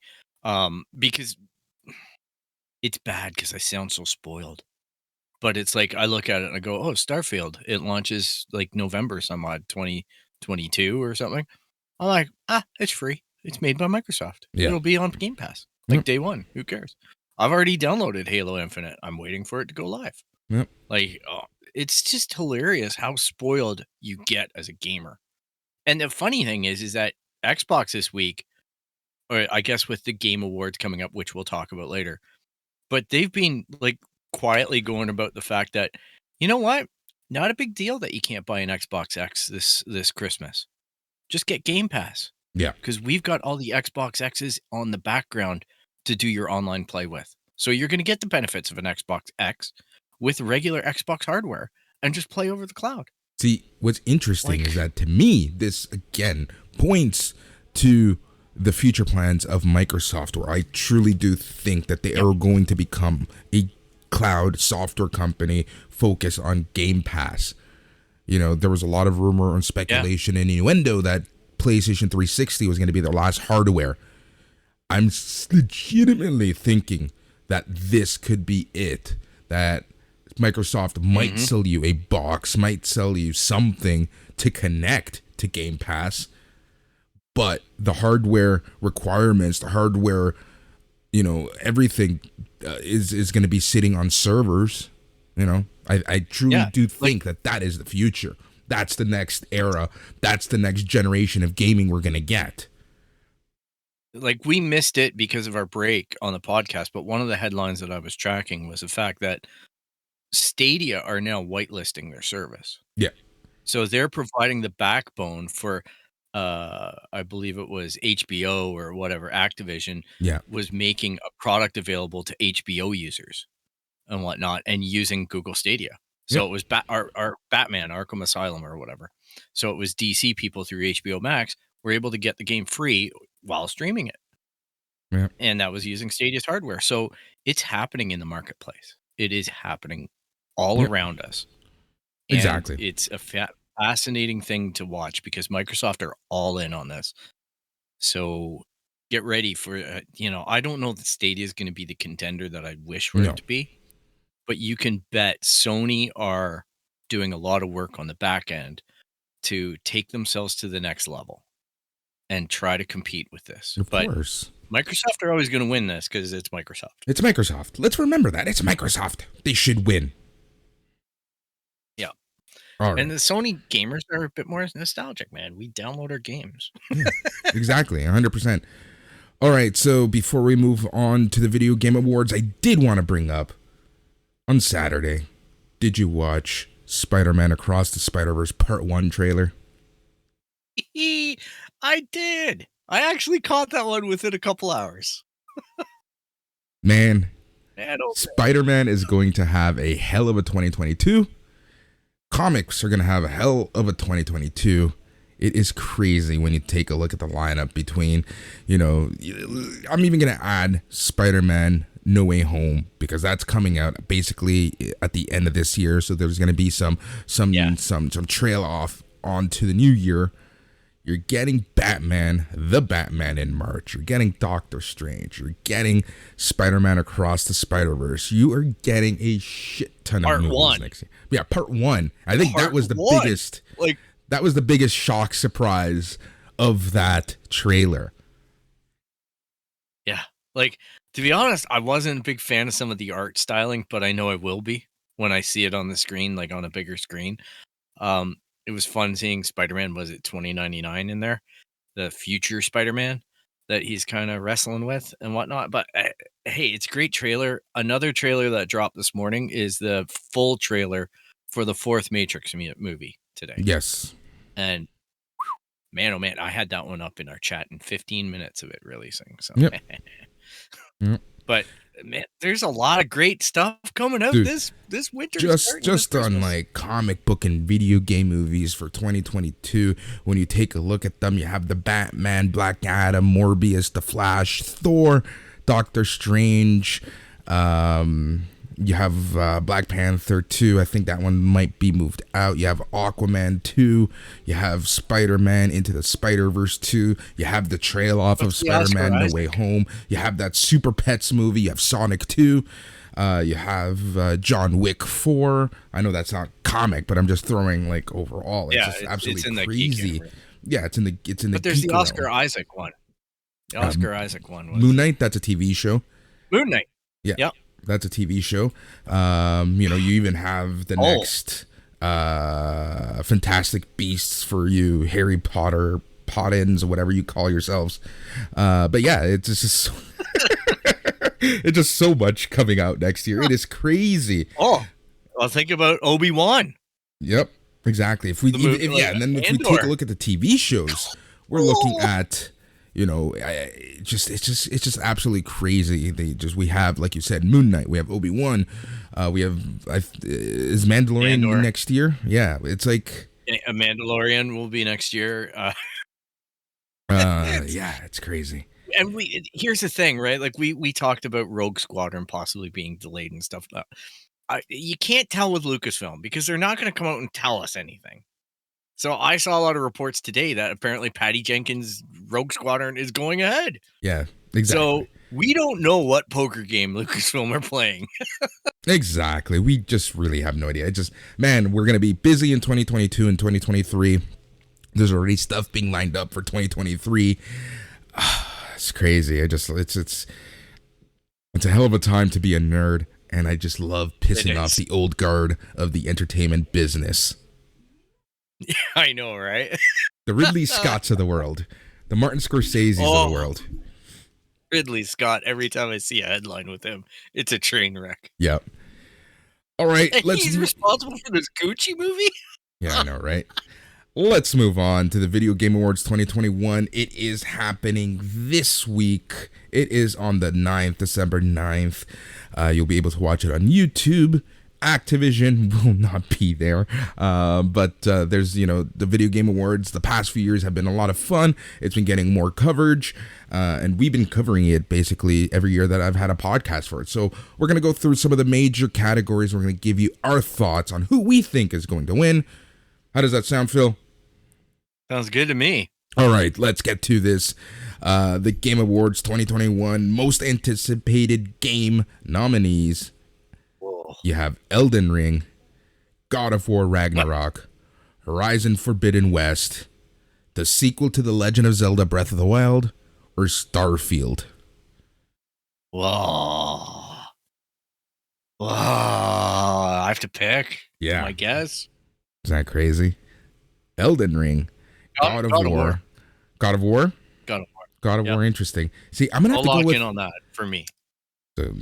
Because it's bad because I sound so spoiled. But it's like I look at it and I go, oh, Starfield, it launches like November some odd 2022 or something. I'm like, it's free. It's made by Microsoft. Yeah. It'll be on Game Pass. Like day one. Who cares? I've already downloaded Halo Infinite. I'm waiting for it to go live. Yep. Like, it's just hilarious how spoiled you get as a gamer. And the funny thing is that Xbox this week, or I guess with the Game Awards coming up, which we'll talk about later, but they've been like quietly going about the fact that, you know what? Not a big deal that you can't buy an Xbox X this Christmas. Just get Game Pass. Yeah. Because we've got all the Xbox X's on the background to do your online play with. So you're going to get the benefits of an Xbox X with regular Xbox hardware and just play over the cloud. See, what's interesting is that to me, this again points to the future plans of Microsoft, where I truly do think that they are going to become a cloud software company focused on Game Pass. There was a lot of rumor and speculation and innuendo that PlayStation 360 was going to be their last hardware. I'm legitimately thinking that this could be it, that Microsoft might sell you a box, might sell you something to connect to Game Pass, but the hardware requirements, the hardware, everything is going to be sitting on servers. I truly do think that is the future. That's the next era. That's the next generation of gaming we're going to get. Like, we missed it because of our break on the podcast, but one of the headlines that I was tracking was the fact that Stadia are now whitelisting their service. Yeah. So they're providing the backbone for, I believe it was HBO or whatever, Activision was making a product available to HBO users and whatnot and using Google Stadia. So it was our Batman, Arkham Asylum or whatever. So it was DC people through HBO Max were able to get the game free while streaming it. Yeah. And that was using Stadia's hardware. So it's happening in the marketplace. It is happening all around us. And exactly. It's a fascinating thing to watch because Microsoft are all in on this. So get ready for, I don't know that Stadia is going to be the contender that I wish for No. it to be, but you can bet Sony are doing a lot of work on the back end to take themselves to the next level and try to compete with this. Of course. Microsoft are always going to win this because it's Microsoft. It's Microsoft. Let's remember that. It's Microsoft. They should win. Yeah. All right. And the Sony gamers are a bit more nostalgic, man. We download our games. Yeah, exactly. 100%. All right. So before we move on to the Video Game Awards, I did want to bring up on Saturday, did you watch Spider-Man Across the Spider-Verse Part 1 trailer? I did. I actually caught that one within a couple hours. Man, Spider-Man is going to have a hell of a 2022. Comics are going to have a hell of a 2022. It is crazy when you take a look at the lineup between, I'm even going to add Spider-Man No Way Home because that's coming out basically at the end of this year. So there's going to be some trail off onto the new year. You're getting the Batman in March. You're getting Doctor Strange. You're getting Spider-Man Across the Spider-Verse. You are getting a shit ton of movies next year. Yeah, Part 1. I think that was the biggest. That was the biggest shock surprise of that trailer. Yeah. To be honest, I wasn't a big fan of some of the art styling, but I know I will be when I see it on the screen, on a bigger screen. It was fun seeing Spider-Man, was it 2099 in there? The future Spider-Man that he's kind of wrestling with and whatnot. But hey, it's a great trailer. Another trailer that dropped this morning is the full trailer for the 4th Matrix movie today. Yes. And man, oh man, I had that one up in our chat in 15 minutes of it releasing. So, yep. Yep. But man, there's a lot of great stuff coming out this winter. Just on comic book and video game movies for 2022. When you take a look at them, you have the Batman, Black Adam, Morbius, The Flash, Thor, Doctor Strange. You have Black Panther 2. I think that one might be moved out. You have Aquaman 2. You have Spider-Man Into the Spider-Verse 2. You have the trail off of Spider-Man No Way Home. You have that Super Pets movie. You have Sonic 2. You have John Wick 4. I know that's not comic, but I'm just throwing overall. It's just absolutely crazy. Yeah, it's in the But there's the Oscar Isaac one. The Oscar Isaac one was Moon Knight. That's a TV show. Moon Knight. Yeah. Yep. That's a TV show. You even have the next Fantastic Beasts for you, Harry Potter, Pottins, or whatever you call yourselves. But yeah, it's just it's just so much coming out next year. It is crazy. Oh, well, think about Obi-Wan. Yep, exactly. If we and then if we take a look at the TV shows, we're looking at. It's just absolutely crazy. We have, like you said, Moon Knight. We have Obi-Wan. We have is Mandalorian next year? Yeah, it's like a Mandalorian will be next year. Yeah, it's crazy. And here's the thing, right? We talked about Rogue Squadron possibly being delayed and stuff. You can't tell with Lucasfilm because they're not going to come out and tell us anything. So I saw a lot of reports today that apparently Patty Jenkins' Rogue Squadron is going ahead. Yeah, exactly. So we don't know what poker game Lucasfilm are playing. Exactly. We just really have no idea. We're going to be busy in 2022 and 2023. There's already stuff being lined up for 2023. It's crazy. It's a hell of a time to be a nerd, and I just love pissing off the old guard of the entertainment business. Yeah, I know, right? The Ridley Scotts of the world. The Martin Scorseses of the world. Ridley Scott, every time I see a headline with him, it's a train wreck. Yep. All right. He's responsible for this Gucci movie? Yeah, I know, right? Let's move on to the Video Game Awards 2021. It is happening this week. It is on the 9th, December 9th. You'll be able to watch it on YouTube. Activision will not be there, but there's the Video Game Awards. The past few years have been a lot of fun. It's been getting more coverage, and we've been covering it basically every year that I've had a podcast for it. So we're going to go through some of the major categories. We're going to give you our thoughts on who we think is going to win. How does that sound, Phil? Sounds good to me. All right, let's get to this. The Game Awards 2021 most anticipated game nominees. Whoa. You have Elden Ring, God of War Ragnarok, Horizon Forbidden West, the sequel to The Legend of Zelda Breath of the Wild, or Starfield. Whoa. Whoa. I have to pick. Yeah. My guess. Is that crazy? Elden Ring, God of War. God of War? God of War. God of War, interesting. See, I'm going to have to go lock with... in on that for me.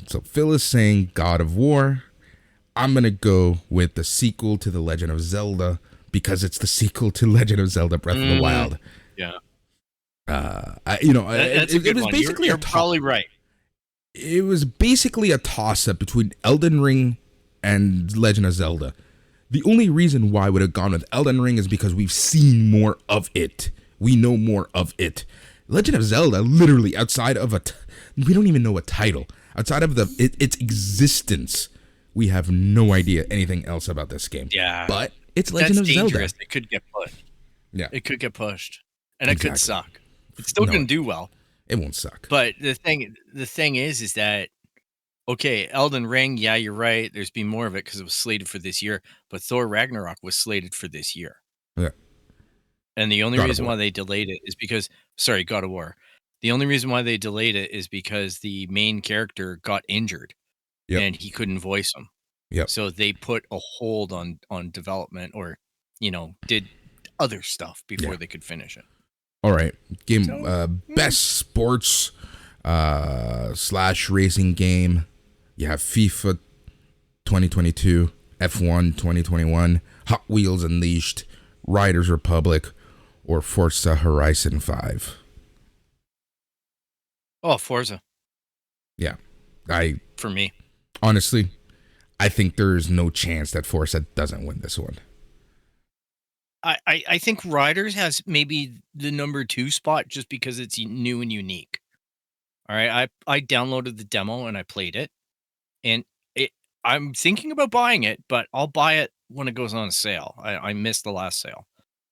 So Phil is saying God of War. I'm going to go with the sequel to The Legend of Zelda because it's the sequel to Legend of Zelda Breath of the Wild. Yeah. It was basically you're probably right. It was basically a toss-up between Elden Ring and Legend of Zelda. The only reason why I would have gone with Elden Ring is because we've seen more of it. We know more of it. Legend of Zelda, literally outside of we don't even know a title. Outside of its existence, we have no idea anything else about this game. Yeah. But it's Legend of Zelda. It could get pushed. Yeah. It could get pushed. And it could suck. It's still No. going to do well. It won't suck. But the thing is that, okay, Elden Ring, yeah, you're right. There's been more of it because it was slated for this year. But Thor Ragnarok was slated for this year. Yeah. And the only reason why they delayed it is because, God of War. The only reason why they delayed it is because the main character got injured and he couldn't voice him. Yep. So they put a hold on development or, did other stuff before they could finish it. All right. Best sports / racing game. You have FIFA 2022, F1 2021, Hot Wheels Unleashed, Riders Republic, or Forza Horizon 5. Oh, Forza. Yeah. For me. Honestly, I think there's no chance that Forza doesn't win this one. I think Riders has maybe the number 2 spot just because it's new and unique. All right. I downloaded the demo and I played it. And I'm thinking about buying it, but I'll buy it when it goes on sale. I missed the last sale.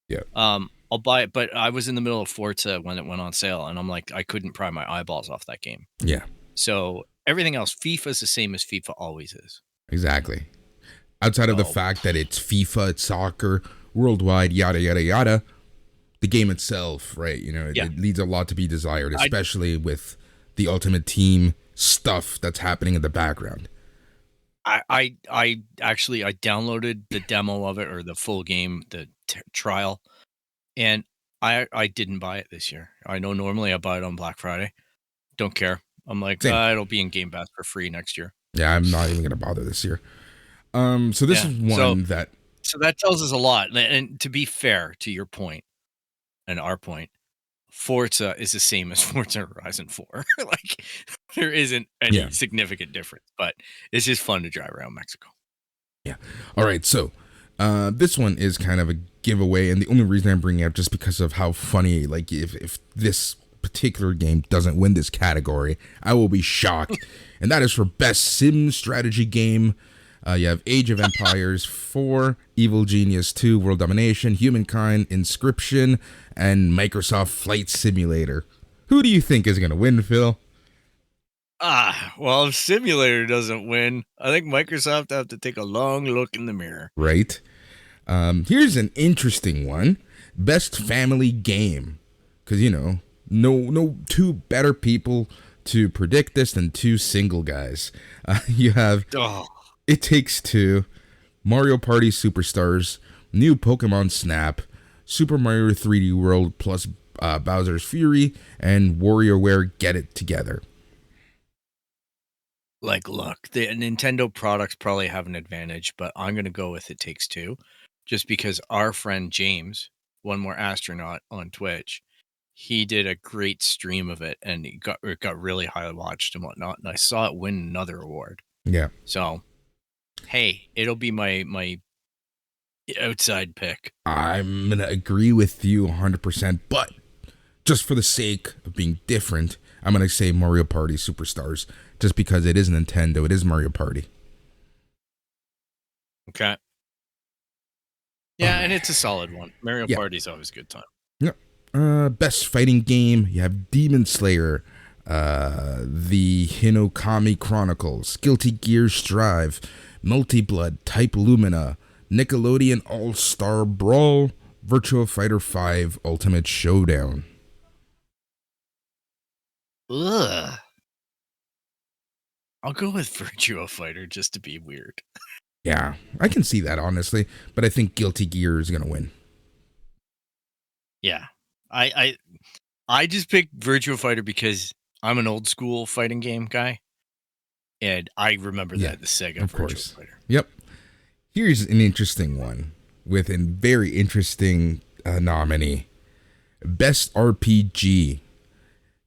Yeah. I'll buy it, but I was in the middle of Forza when it went on sale, and I'm like, I couldn't pry my eyeballs off that game. Yeah. So everything else, FIFA is the same as FIFA always is. Exactly. Outside of the fact that it's FIFA, it's soccer, worldwide, yada, yada, yada, the game itself, right? It leaves a lot to be desired, especially with the Ultimate Team stuff that's happening in the background. I actually downloaded the demo of it or the full game, the trial, and I didn't buy it this year. I know normally I buy it on Black Friday. Don't care. I'm like, it'll be in GamePass for free next year. Yeah, I'm not even gonna bother this year. So this is one that. So that tells us a lot. And to be fair to your point and our point, Forza is the same as Forza Horizon 4. Like, there isn't any significant difference, but it's just fun to drive around Mexico. Yeah. All right. So this one is kind of a giveaway, and the only reason I'm bringing it up just because of how funny, like, if this particular game doesn't win this category, I will be shocked. And that is for Best Sim Strategy Game. You have Age of Empires 4, Evil Genius 2, World Domination, Humankind, Inscription, and Microsoft Flight Simulator. Who do you think is going to win, Phil? Well, if Simulator doesn't win, I think Microsoft have to take a long look in the mirror. Right. Here's an interesting one. Best Family Game. Because, no two better people to predict this than two single guys. You have... It Takes Two, Mario Party Superstars, New Pokemon Snap, Super Mario 3D World plus Bowser's Fury, and WarioWare Get It Together. Like, look, the Nintendo products probably have an advantage, but I'm going to go with It Takes Two, just because our friend James, One More Astronaut on Twitch, he did a great stream of it, and it got really highly watched and whatnot, and I saw it win another award. Yeah. So... hey, it'll be my outside pick. I'm going to agree with you 100%, but just for the sake of being different, I'm going to say Mario Party Superstars, just because it is Nintendo, it is Mario Party. Okay. Yeah, and it's a solid one. Mario Party's always a good time. Yeah. Best fighting game, you have Demon Slayer, the Hinokami Chronicles, Guilty Gear Strive, Multi Blood, Type Lumina, Nickelodeon All-Star Brawl, Virtua Fighter 5 Ultimate Showdown. Ugh. I'll go with Virtua Fighter just to be weird. Yeah, I can see that, honestly, but I think Guilty Gear is going to win. Yeah. I just picked Virtua Fighter because I'm an old school fighting game guy. And I remember that, the Sega of Virtua course. Fighter. Yep. Here's an interesting one with a very interesting nominee. Best RPG.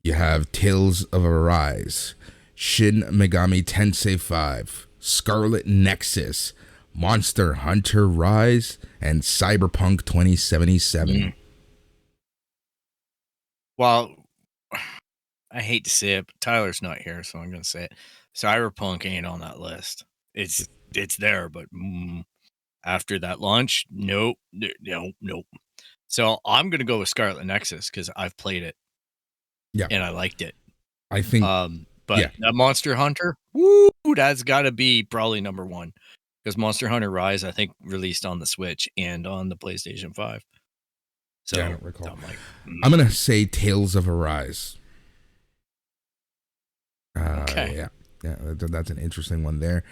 You have Tales of Arise, Shin Megami Tensei 5, Scarlet Nexus, Monster Hunter Rise, and Cyberpunk 2077. Well, I hate to say it, but Tyler's not here, so I'm going to say it. Cyberpunk ain't on that list. It's there, but after that launch, nope. So I'm going to go with Scarlet Nexus because I've played it. Yeah. And I liked it. I think. But that Monster Hunter, woo, that's got to be probably number one. Because Monster Hunter Rise, I think, released on the Switch and on the PlayStation 5. So I don't recall. I'm going to say Tales of Arise. Okay. Yeah, that's an interesting one there.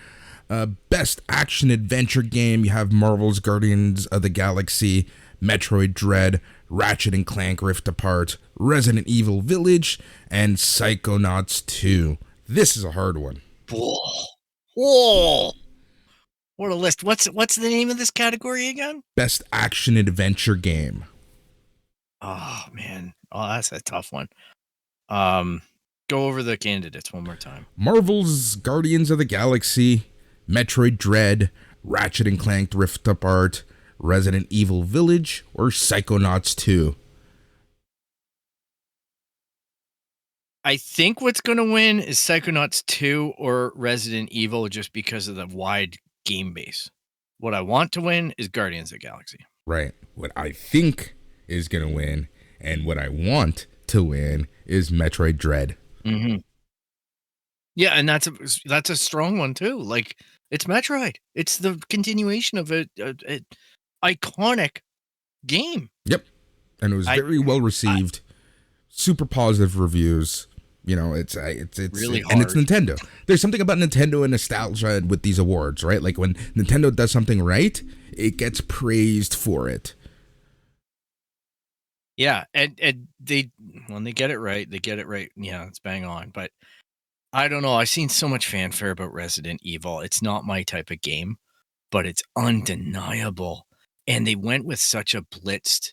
Best action adventure game, you have Marvel's Guardians of the Galaxy, Metroid Dread, Ratchet and Clank Rift Apart, Resident Evil Village, and Psychonauts 2. This is a hard one. Whoa. What a list. What's the name of this category again? Best action adventure game. Oh, man. Oh, that's a tough one. Go over the candidates one more time. Marvel's Guardians of the Galaxy, Metroid Dread, Ratchet and Clank Rift Apart, Resident Evil Village, or Psychonauts 2. I think what's going to win is Psychonauts 2 or Resident Evil just because of the wide game base. What I want to win is Guardians of the Galaxy. Right. What I think is going to win and what I want to win is Metroid Dread. Mm-hmm. Yeah, and that's a strong one too. Like, it's Metroid. It's the continuation of a iconic game. Yep. And it was very well received. Super positive reviews. You know, it's really hard. And it's Nintendo. There's something about Nintendo and nostalgia with these awards, right? Like when Nintendo does something right, it gets praised for it. Yeah, and when they get it right, they get it right. Yeah, it's bang on. But I don't know. I've seen so much fanfare about Resident Evil. It's not my type of game, but it's undeniable. And they went with such a blitzed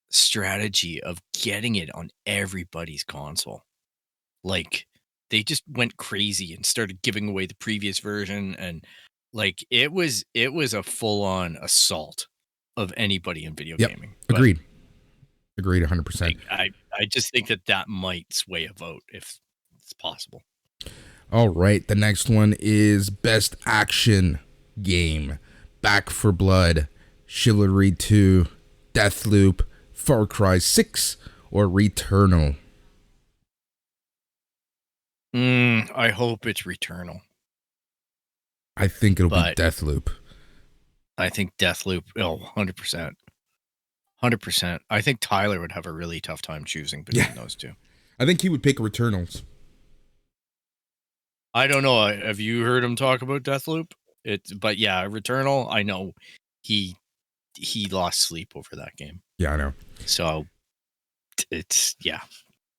strategy of getting it on everybody's console. Like, they just went crazy and started giving away the previous version, and like it was a full-on assault of anybody in video gaming. But Agreed 100%. I just think that might sway a vote if it's possible. All right, the next one is Best Action Game. Back for Blood, Chivalry 2, Deathloop, Far Cry 6, or Returnal. I hope it's Returnal. I think it'll be Deathloop. I think Deathloop, 100%. 100%. I think Tyler would have a really tough time choosing between those two. I think he would pick Returnals. I don't know. Have you heard him talk about Deathloop? But yeah, Returnal, I know he lost sleep over that game. Yeah, I know. So it's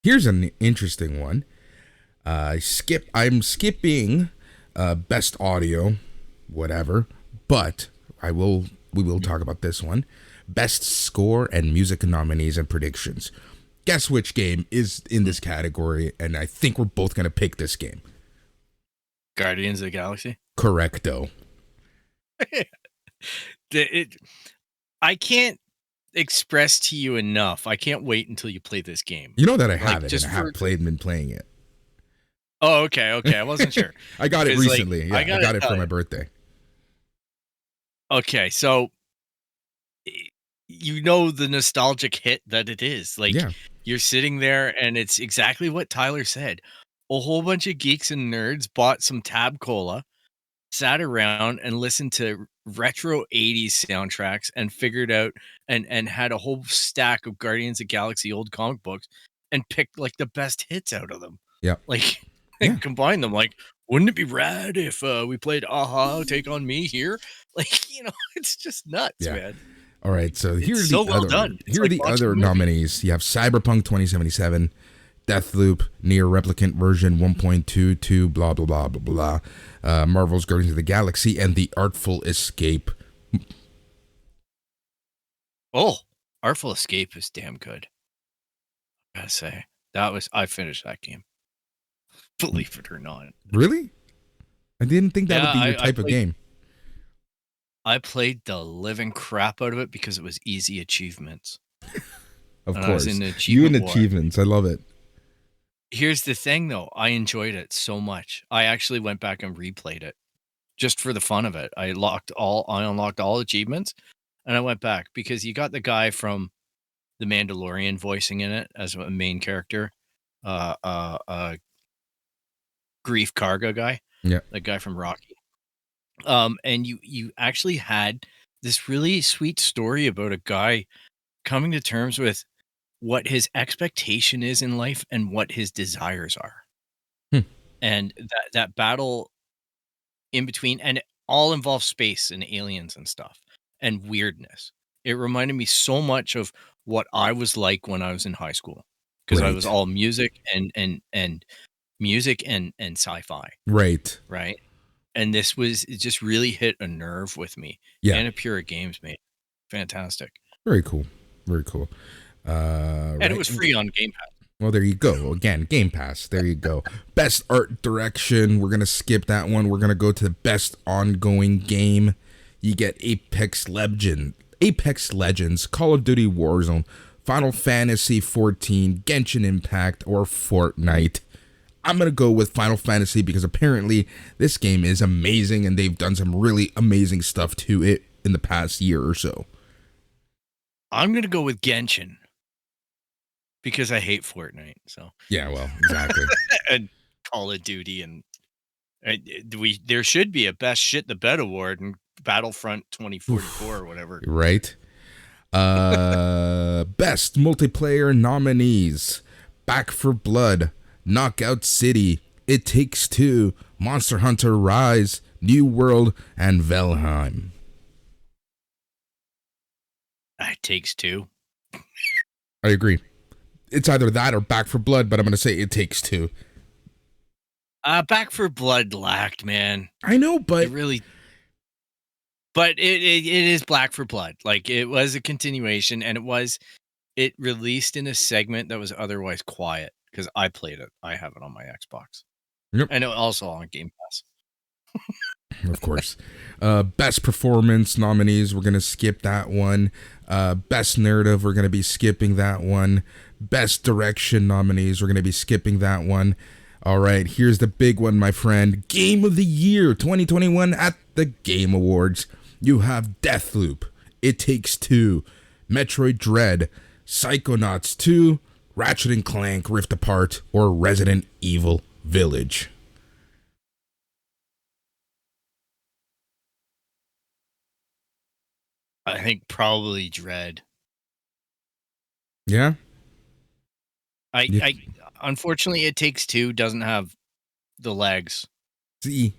Here's an interesting one. I'm skipping best audio, whatever, but we will talk about this one. Best score and music nominees and predictions. Guess which game is in this category, and I think we're both going to pick this game. Guardians of the Galaxy? Correcto. I can't express to you enough. I can't wait until you play this game. You know that I have it, and I have been playing it. Oh, okay. I wasn't sure. I got it recently. I got it for my birthday. Okay, so the nostalgic hit that it is. Like, Yeah. you're sitting there and it's exactly what Tyler said. A whole bunch of geeks and nerds bought some Tab Cola, sat around and listened to retro 80s soundtracks and figured out and had a whole stack of Guardians of the Galaxy old comic books and picked like the best hits out of them. Yeah. Like, Yeah. and combine them. Like, wouldn't it be rad if we played Aha, Take on Me here? Like, it's just nuts, Yeah. man. All right, so here are so the well other done. It's here are like the watching other a movie. nominees. You have Cyberpunk 2077, Deathloop, Near Replicant version 1.22, blah blah blah blah blah. Marvel's Guardians of the Galaxy and The Artful Escape. Oh, Artful Escape is damn good. I gotta say, I finished that game. Believe it or not. Really? I didn't think that Yeah, would be your I type of played- game. I played the living crap out of it because it was easy achievements. Of And I was course, in the you and achievement war. achievements. I love it. Here's the thing, though. I enjoyed it so much. I actually went back and replayed it just for the fun of it. I unlocked all achievements, and I went back because you got the guy from The Mandalorian voicing in it as a main character, Grief Karga guy, Yeah. the guy from Rocky. And you actually had this really sweet story about a guy coming to terms with what his expectation is in life and what his desires are. And that battle in between, and it all involves space and aliens and stuff and weirdness. It reminded me so much of what I was like when I was in high school, because I Right. was all music and music and sci-fi, Right. right? And it just really hit a nerve with me. Yeah. And Pura Games made it fantastic. Very cool. Very cool. And it was free on GamePass. Well, there you go. Again, Game Pass. There you go. Best art direction. We're going to skip that one. We're going to go to the best ongoing game. You get Apex Legends, Call of Duty Warzone, Final Fantasy 14, Genshin Impact, or Fortnite. I'm going to go with Final Fantasy because apparently this game is amazing and they've done some really amazing stuff to it in the past year or so. I'm going to go with Genshin because I hate Fortnite. So Yeah, well, exactly. and Call of Duty and there should be a best shit the bed award in Battlefront 2044 or whatever. Right. Best multiplayer nominees: Back for Blood, Knockout City, It Takes Two, Monster Hunter Rise, New World, and Valheim. It Takes Two. I agree. It's either that or Back for Blood, but I'm going to say It Takes Two. Back for Blood lacked, man. I know, but It really. But it is Black for Blood. Like, it was a continuation, and it released in a segment that was otherwise quiet because I played it. I have it on my Xbox. Yep. And it also on Game Pass. of course. Best performance nominees, we're going to skip that one. Best narrative, we're going to be skipping that one. Best direction nominees, we're going to be skipping that one. All right, here's the big one, my friend. Game of the Year 2021 at the Game Awards. You have Deathloop, It Takes Two, Metroid Dread, Psychonauts 2, Ratchet & Clank Rift Apart, or Resident Evil Village. I think probably Dread. Yeah? Unfortunately, It Takes Two doesn't have the legs. See,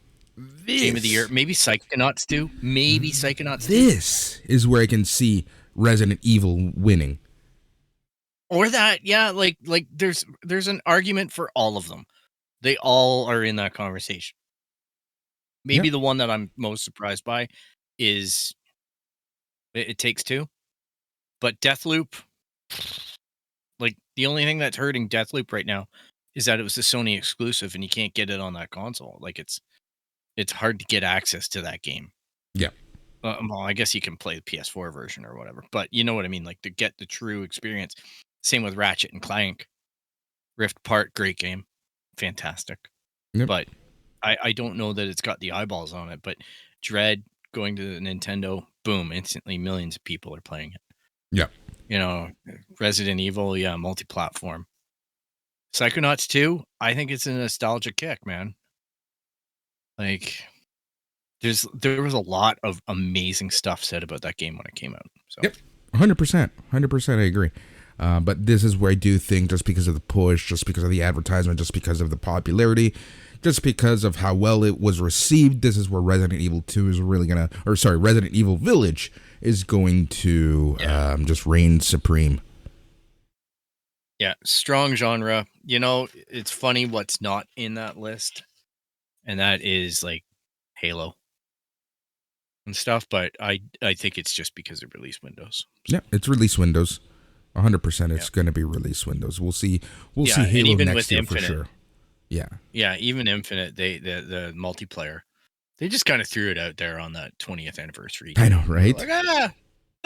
Game of the Year. Maybe Psychonauts 2. Maybe Psychonauts 2. This is where I can see Resident Evil winning. Or that, yeah, like there's an argument for all of them. They all are in that conversation. Maybe the one that I'm most surprised by is It Takes Two. But Deathloop, like, the only thing that's hurting Deathloop right now is that it was a Sony exclusive and you can't get it on that console. Like, it's hard to get access to that game. Yeah. Well, I guess you can play the PS4 version or whatever, but you know what I mean? Like, to get the true experience. Same with Ratchet and Clank. Rift Apart, great game. Fantastic. Yep. But I don't know that it's got the eyeballs on it, but Dread going to Nintendo, boom, instantly millions of people are playing it. Yeah. Resident Evil, multi-platform. Psychonauts 2, I think it's a nostalgia kick, man. Like, there was a lot of amazing stuff said about that game when it came out. So. Yep. 100%. 100%. I agree. But this is where I do think, just because of the push, just because of the advertisement, just because of the popularity, just because of how well it was received, this is where Resident Evil 2 is really going to, Resident Evil Village is going to just reign supreme. Yeah, strong genre. It's funny what's not in that list, and that is like Halo and stuff, but I think it's just because of release windows. Yeah, it's release windows. 100% it's going to be release windows. We'll see Halo next year for sure. Yeah. Yeah, even Infinite, the multiplayer, they just kind of threw it out there on that 20th anniversary. I know, right? Like,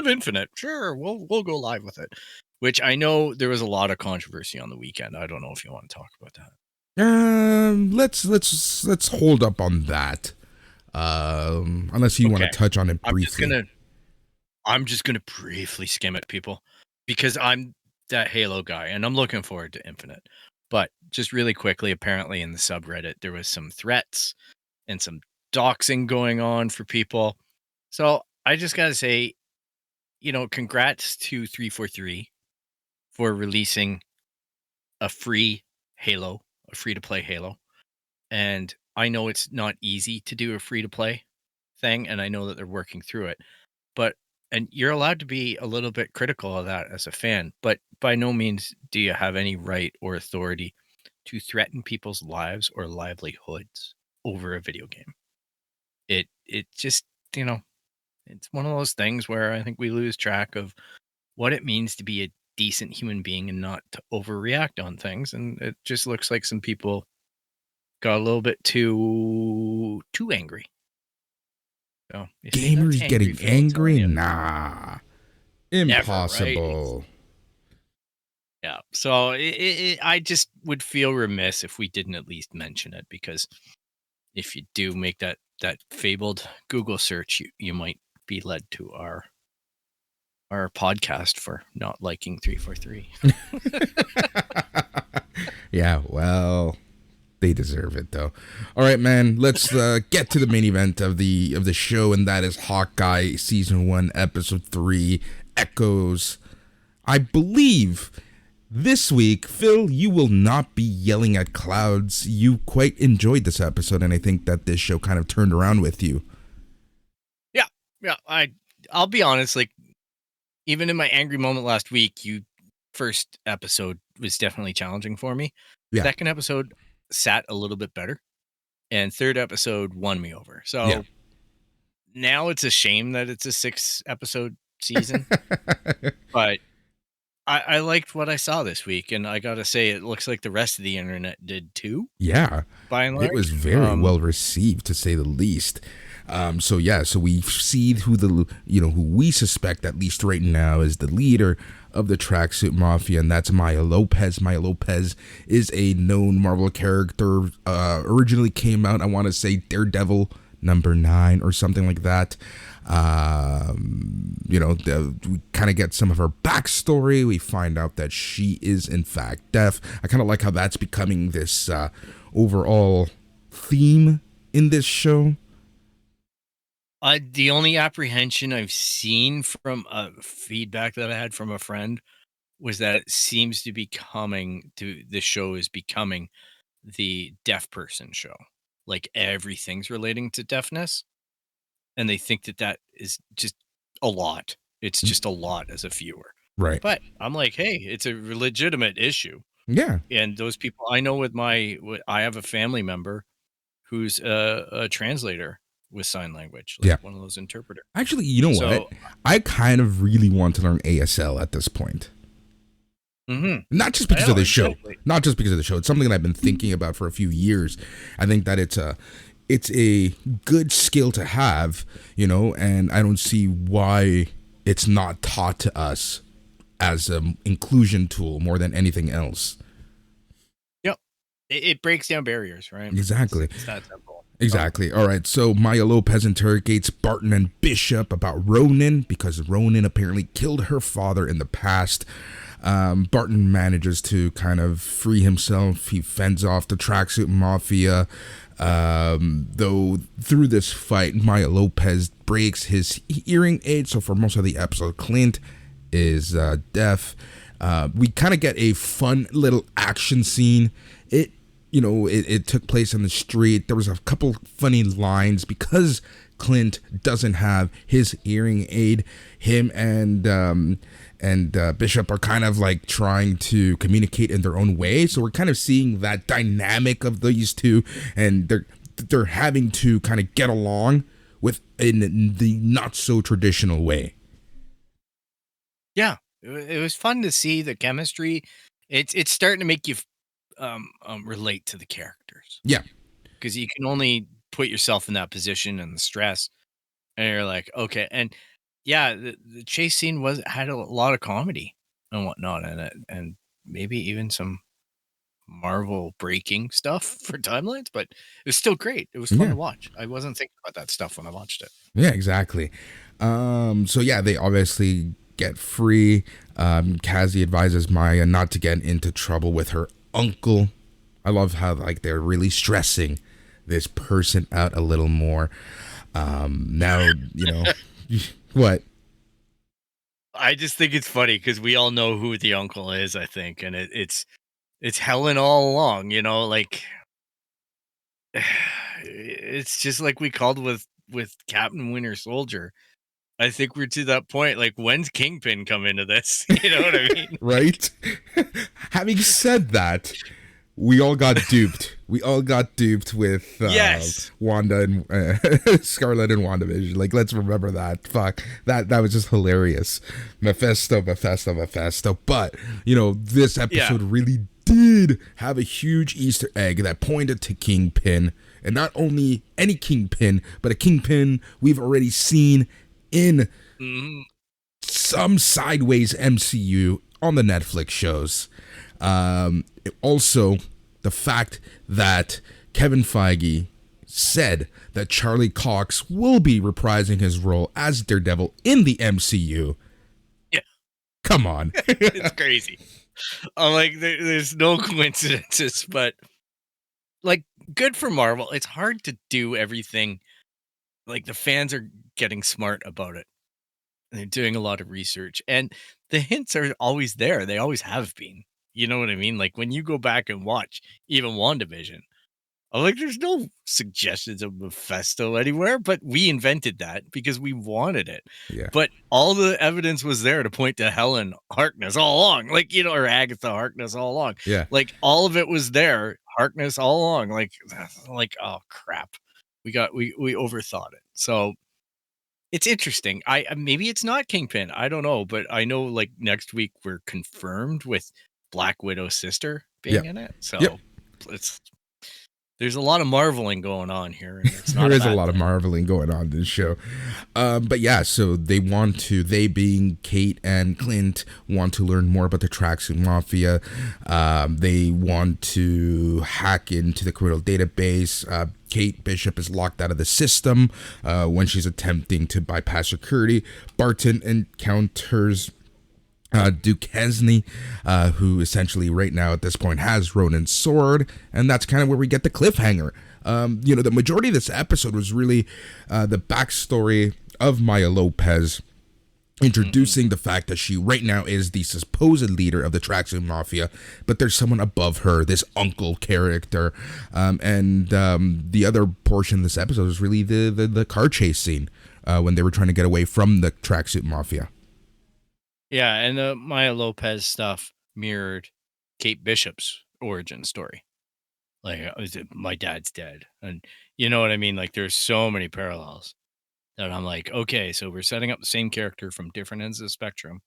Infinite, sure, we'll go live with it. Which I know there was a lot of controversy on the weekend. I don't know if you want to talk about that. Let's hold up on that. Unless you want to touch on it briefly. I'm just gonna briefly skim it, people, because I'm that Halo guy and I'm looking forward to Infinite. But just really quickly, apparently in the subreddit, there was some threats and some doxing going on for people. So I just gotta say, congrats to 343 for releasing a free Halo, a free-to-play Halo. And I know it's not easy to do a free-to-play thing, and I know that they're working through it. And you're allowed to be a little bit critical of that as a fan, but by no means do you have any right or authority to threaten people's lives or livelihoods over a video game. It just, it's one of those things where I think we lose track of what it means to be a decent human being and not to overreact on things. And it just looks like some people got a little bit too angry. So gamers getting angry? Nah. Impossible. Right? Yeah. So I just would feel remiss if we didn't at least mention it, because if you do make that fabled Google search, you might be led to our podcast for not liking 343. Yeah, well, they deserve it though. All right, man, let's get to the main event of the show, and that is Hawkeye season 1 episode 3, Echoes. I believe this week, Phil, you will not be yelling at clouds. You quite enjoyed this episode, and I think that this show kind of turned around with you. Yeah, I'll be honest, like, even in my angry moment last week, first episode was definitely challenging for me. Yeah. Second episode sat a little bit better, and third episode won me over. So now it's a shame that it's a 6-episode season, but I liked what I saw this week, and I gotta say, it looks like the rest of the internet did too. Yeah, by and large, it was very well received, to say the least. So we see who we suspect, at least right now, is the leader of the Tracksuit Mafia, and that's Maya Lopez. Maya Lopez is a known Marvel character. Originally came out, I want to say, Daredevil #9 or something like that. We kind of get some of her backstory. We find out that she is in fact deaf. I kind of like how that's becoming this overall theme in this show. The only apprehension I've seen from feedback that I had from a friend was that it seems to be the show is becoming the deaf person show. Like, everything's relating to deafness. And they think that is just a lot. It's just a lot as a viewer. Right. But I'm like, hey, it's a legitimate issue. Yeah. And those people, I know I have a family member who's a translator with sign language. Like one of those interpreters. Actually, you know what? I kind of really want to learn ASL at this point. Mm-hmm. Not just because of the show. Not just because of the show. It's something that I've been thinking about for a few years. I think that it's a good skill to have, and I don't see why it's not taught to us as an inclusion tool more than anything else. Yep. It breaks down barriers, right? Exactly. It's that simple. Exactly. All right. So Maya Lopez interrogates Barton and Bishop about Ronan because Ronan apparently killed her father in the past. Barton manages to kind of free himself. He fends off the tracksuit mafia. Though through this fight, Maya Lopez breaks his hearing aid. So for most of the episode, Clint is deaf. We kind of get a fun little action scene. It took place on the street. There was a couple funny lines because Clint doesn't have his hearing aid. Him and Bishop are kind of like trying to communicate in their own way. So we're kind of seeing that dynamic of these two, and they're having to kind of get along with in the not so traditional way. Yeah, it was fun to see the chemistry. It's starting to make you relate to the characters. Yeah, because you can only put yourself in that position and the stress, and you're like, okay. And yeah, the chase scene had a lot of comedy and whatnot in it, and maybe even some Marvel breaking stuff for timelines, but it was still great. It was fun to watch. I wasn't thinking about that stuff when I watched it. Yeah, exactly. So yeah, they obviously get free. Cassie advises Maya not to get into trouble with her uncle. I love how like they're really stressing this person out a little more. Now, what? I just think it's funny because we all know who the uncle is, I think, and it's Helen all along, like it's just like we called with Captain Winter Soldier. I think we're to that point. Like, when's Kingpin come into this? You know what I mean? Right? Having said that, we all got duped. We all got duped with Wanda and Scarlet and WandaVision. Like, let's remember that. Fuck. That was just hilarious. Mephisto. But, this episode really did have a huge Easter egg that pointed to Kingpin. And not only any Kingpin, but a Kingpin we've already seen in some sideways MCU on the Netflix shows. Also, the fact that Kevin Feige said that Charlie Cox will be reprising his role as Daredevil in the MCU. Yeah. Come on. It's crazy. I'm like, there's no coincidences, but like, good for Marvel. It's hard to do everything. Like, the fans are getting smart about it. They're doing a lot of research, and the hints are always there. They always have been. You know what I mean? Like, when you go back and watch even WandaVision, I'm like, there's no suggestions of Mephisto anywhere, but we invented that because we wanted it. Yeah. But all the evidence was there to point to Helen Harkness all along, like, or Agatha Harkness all along. Yeah. Like, all of it was there, Harkness all along. Like, oh crap, we overthought it. So it's interesting. Maybe it's not Kingpin. I don't know, but I know like next week we're confirmed with Black Widow's sister being in it. So there's a lot of marveling going on here. And it's not there is a lot of marveling going on in this show. But yeah, so they being Kate and Clint, want to learn more about the Tracksuit Mafia. They want to hack into the criminal database. Kate Bishop is locked out of the system when she's attempting to bypass security. Barton encounters Duquesne, who essentially right now at this point has Ronan's sword, and that's kind of where we get the cliffhanger. The majority of this episode was really the backstory of Maya Lopez, introducing the fact that she right now is the supposed leader of the Tracksuit Mafia, but there's someone above her, this uncle character, and the other portion of this episode is really the car chase scene when they were trying to get away from the Tracksuit Mafia. Yeah, and the Maya Lopez stuff mirrored Kate Bishop's origin story. Like, my dad's dead. And you know what I mean? Like, there's so many parallels that I'm like, okay, so we're setting up the same character from different ends of the spectrum.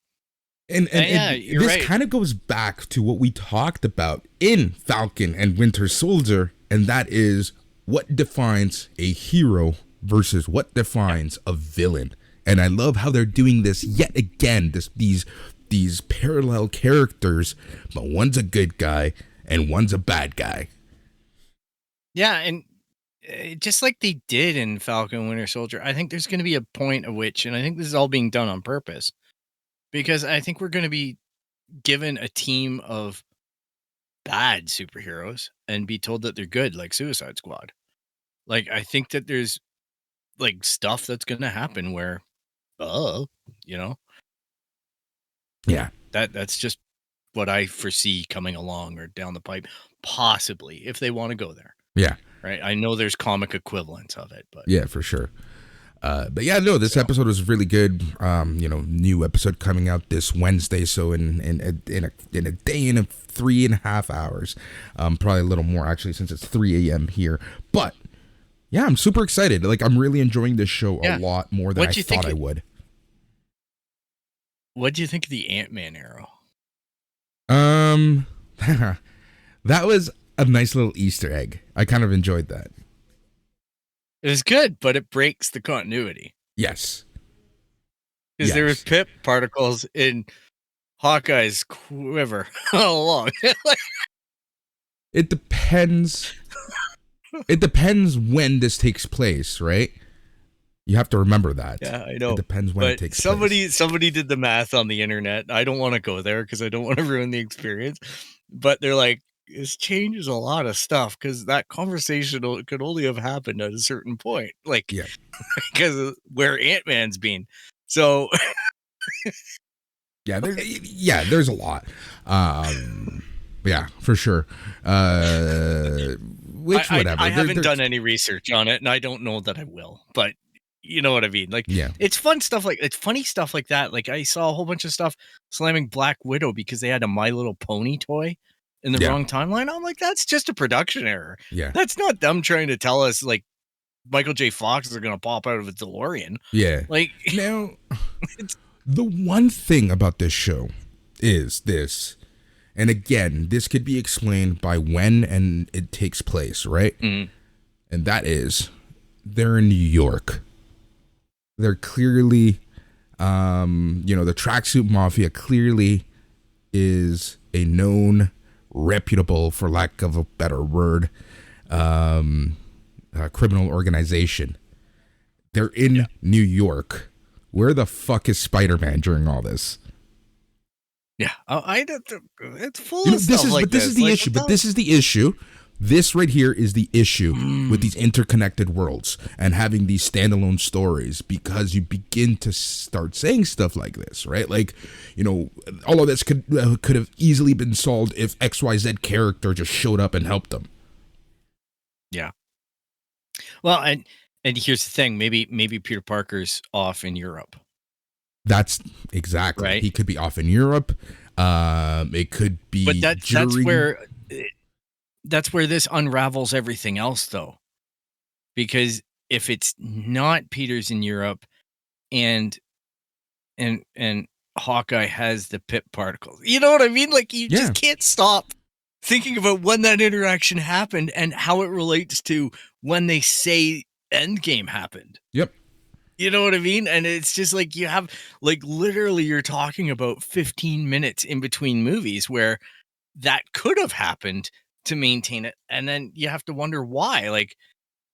And this right. kind of goes back to what we talked about in Falcon and Winter Soldier, and that is what defines a hero versus what defines a villain. And I love how they're doing this yet again, these parallel characters, but one's a good guy and one's a bad guy. Yeah, and just like they did in Falcon and Winter Soldier, I think there's going to be a point at which, and I think this is all being done on purpose, because I think we're going to be given a team of bad superheroes and be told that they're good, like Suicide Squad. Like, I think that there's like stuff that's going to happen where, oh, you know, Yeah. that's just what I foresee coming along or down the pipe, possibly if they want to go there. Yeah. Right. I know there's comic equivalents of it, but Yeah, for sure. But yeah, no, this episode was really good. New episode coming out this Wednesday. So in a day and 3.5 hours, probably a little more actually, since it's 3 a.m. here. But yeah, I'm super excited. Like, I'm really enjoying this show a lot more than I thought I would. What do you think of the Ant-Man arrow? That was a nice little Easter egg. I kind of enjoyed that. It was good, but it breaks the continuity. Yes. Because there was pip particles in Hawkeye's quiver all along. It depends. It depends when this takes place, right? You have to remember that. Yeah, I know. It depends when it takes place. Somebody did the math on the internet. I don't want to go there because I don't want to ruin the experience. But they're like, this changes a lot of stuff because that conversation could only have happened at a certain point. Like, because of where Ant-Man's been. So, there's a lot. Yeah, for sure. Whatever. I haven't done any research on it, and I don't know that I will. But you know what I mean? Like, it's fun stuff. It's funny stuff like that. Like, I saw a whole bunch of stuff slamming Black Widow because they had a My Little Pony toy in the wrong timeline. I'm like, that's just a production error. Yeah, that's not them trying to tell us like Michael J. Fox is going to pop out of a DeLorean. Yeah, like now the one thing about this show is this, and again, this could be explained by when and it takes place, right? Mm-hmm. And that is, they're in New York. They're clearly, the Tracksuit Mafia clearly is a known, reputable, for lack of a better word, criminal organization. They're in New York. Where the fuck is Spider-Man during all this? Yeah, it's full of stuff like this is the issue. But this is the issue. This right here is the issue with these interconnected worlds and having these standalone stories, because you begin to start saying stuff like this, right? Like, all of this could have easily been solved if XYZ character just showed up and helped them. Yeah. Well, and here's the thing: maybe Peter Parker's off in Europe. That's exactly right. He could be off in Europe. It could be, but that's where this unravels everything else, though, because if it's not Peter's in Europe, and Hawkeye has the pip particles, you know what I mean? Like, you just can't stop thinking about when that interaction happened and how it relates to when they say Endgame happened. Yep. You know what I mean? And it's just like, you have, like, literally you're talking about 15 minutes in between movies where that could have happened to maintain it. And then you have to wonder why. Like,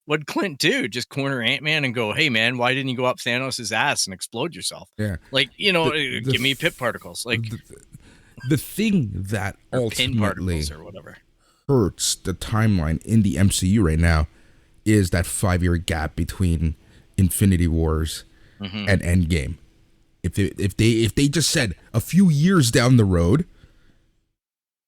what'd Clint do? Just corner Ant-Man and go, hey, man, why didn't you go up Thanos' ass and explode yourself? Yeah. Like, give me pip particles. Like, the thing that ultimately or whatever hurts the timeline in the MCU right now is that 5-year gap between Infinity Wars and Endgame. If they just said a few years down the road,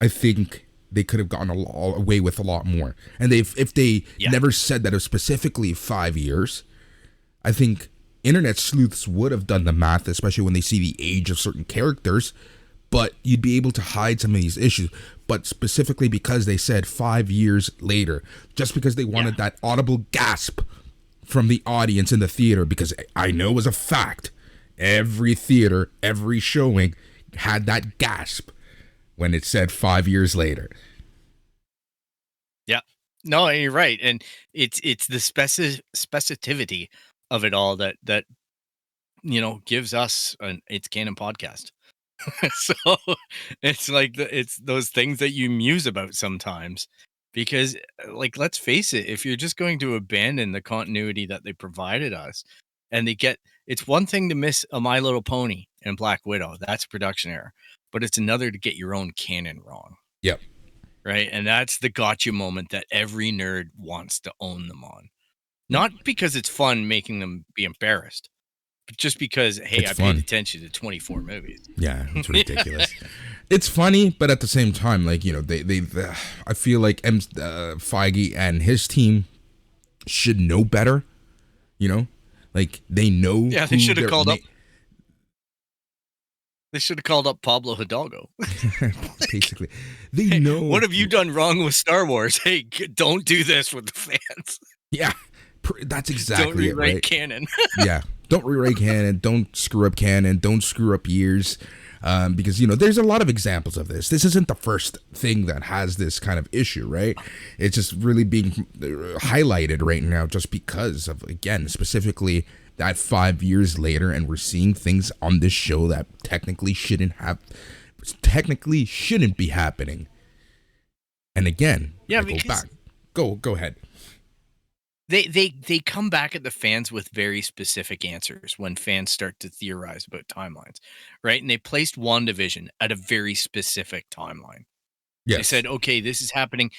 I think they could have gotten away with a lot more. And if they never said that it was specifically 5 years, I think internet sleuths would have done the math, especially when they see the age of certain characters. But you'd be able to hide some of these issues. But specifically because they said 5 years later, just because they wanted that audible gasp from the audience in the theater, because I know as a fact, every theater, every showing had that gasp when it said 5 years later. Yeah, no, you're right. And it's the specificity of it all that gives us It's Canon podcast. So it's like it's those things that you muse about sometimes Because, like, let's face it, if you're just going to abandon the continuity that they provided us, and it's one thing to miss a My Little Pony and Black Widow, that's production error, but it's another to get your own canon wrong. Yep. Right? And that's the gotcha moment that every nerd wants to own them on. Not because it's fun making them be embarrassed, but just because, hey, I paid attention to 24 movies. Yeah, it's ridiculous. It's funny, but at the same time, like, you know, they I feel like Feige and his team should know better. You know, like they know. Yeah, they should have called up. They should have called up Pablo Hidalgo. Basically, they know. What have you done wrong with Star Wars? Hey, don't do this with the fans. Yeah, that's exactly don't rewrite it, right? canon. Yeah, don't rewrite canon. Don't screw up canon. Don't screw up years. Because, you know, there's a lot of examples of this. This isn't the first thing that has this kind of issue, right? It's just really being highlighted right now just because of, again, specifically that 5 years later, and we're seeing things on this show that technically shouldn't be happening. And again, yeah, go ahead. They come back at the fans with very specific answers when fans start to theorize about timelines, right? And they placed WandaVision at a very specific timeline. Yes. They said, okay, this is happening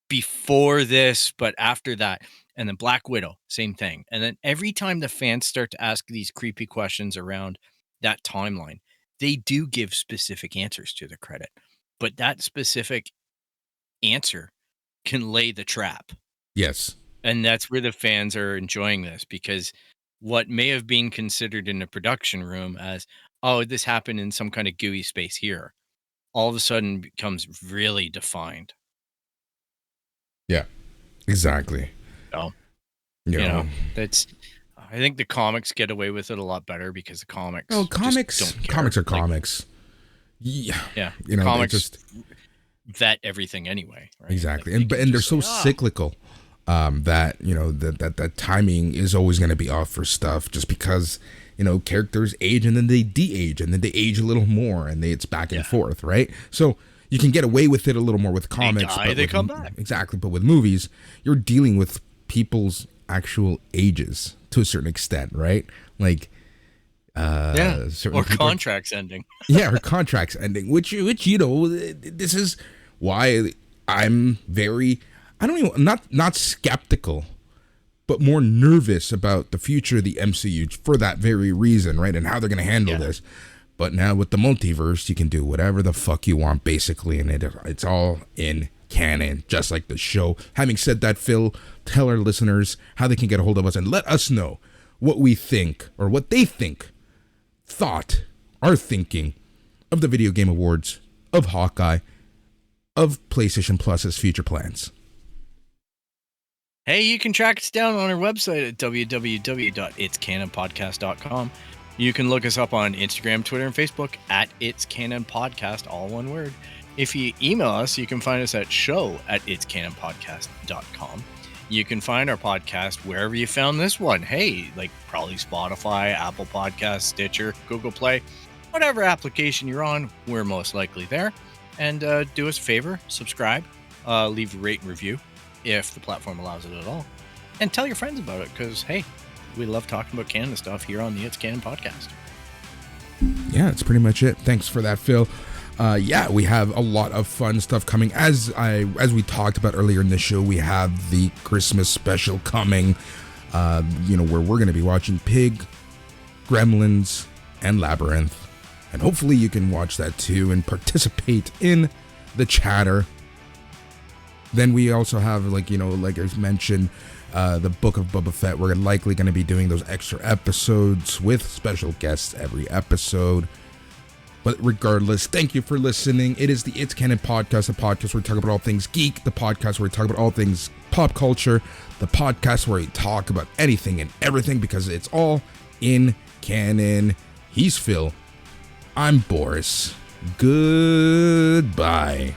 before this, but after that. And then Black Widow, same thing. And then every time the fans start to ask these creepy questions around that timeline, they do give specific answers to the credit. But that specific answer can lay the trap. Yes. And that's where the fans are enjoying this, because what may have been considered in a production room as, oh, this happened in some kind of gooey space here, all of a sudden becomes really defined. Yeah, exactly. So, you know, I think the comics get away with it a lot better because the comics. Oh, comics are comics. Yeah. Yeah. You know, comics just vet everything anyway. Right? Exactly. Like, and they're so cyclical. That, you know, that timing is always going to be off for stuff just because, you know, characters age and then they de-age and then they age a little more and it's back and forth, right? So you can get away with it a little more with comics. They come back. Exactly. But with movies, you're dealing with people's actual ages to a certain extent, right? Like, or contracts ending. Yeah, or contracts ending, which, you know, this is why I'm very... not skeptical, but more nervous about the future of the MCU for that very reason, right? And how they're going to handle this. But now with the multiverse, you can do whatever the fuck you want, basically, and it's all in canon, just like the show. Having said that, Phil, tell our listeners how they can get a hold of us and let us know what we think, or what they are thinking of the Video Game Awards, of Hawkeye, of PlayStation Plus's future plans. Hey, you can track us down on our website at www.itscanonpodcast.com. You can look us up on Instagram, Twitter, and Facebook at It's Canon Podcast, all one word. If you email us, you can find us at show@itscanonpodcast.com. You can find our podcast wherever you found this one. Hey, like probably Spotify, Apple Podcasts, Stitcher, Google Play, whatever application you're on, we're most likely there. And do us a favor, subscribe, leave a rate and review, if the platform allows it at all, and tell your friends about it, because hey, we love talking about canon stuff here on the It's Canon podcast. Yeah, that's pretty much it. Thanks for that, Phil. We have a lot of fun stuff coming. As we talked about earlier in the show, we have the Christmas special coming, where we're going to be watching Pig, Gremlins, and Labyrinth, and hopefully you can watch that too and participate in the chatter. Then we also have, like I mentioned, the Book of Boba Fett. We're likely going to be doing those extra episodes with special guests every episode. But regardless, thank you for listening. It is the It's Canon Podcast, the podcast where we talk about all things geek, the podcast where we talk about all things pop culture, the podcast where we talk about anything and everything because it's all in canon. He's Phil. I'm Boris. Goodbye.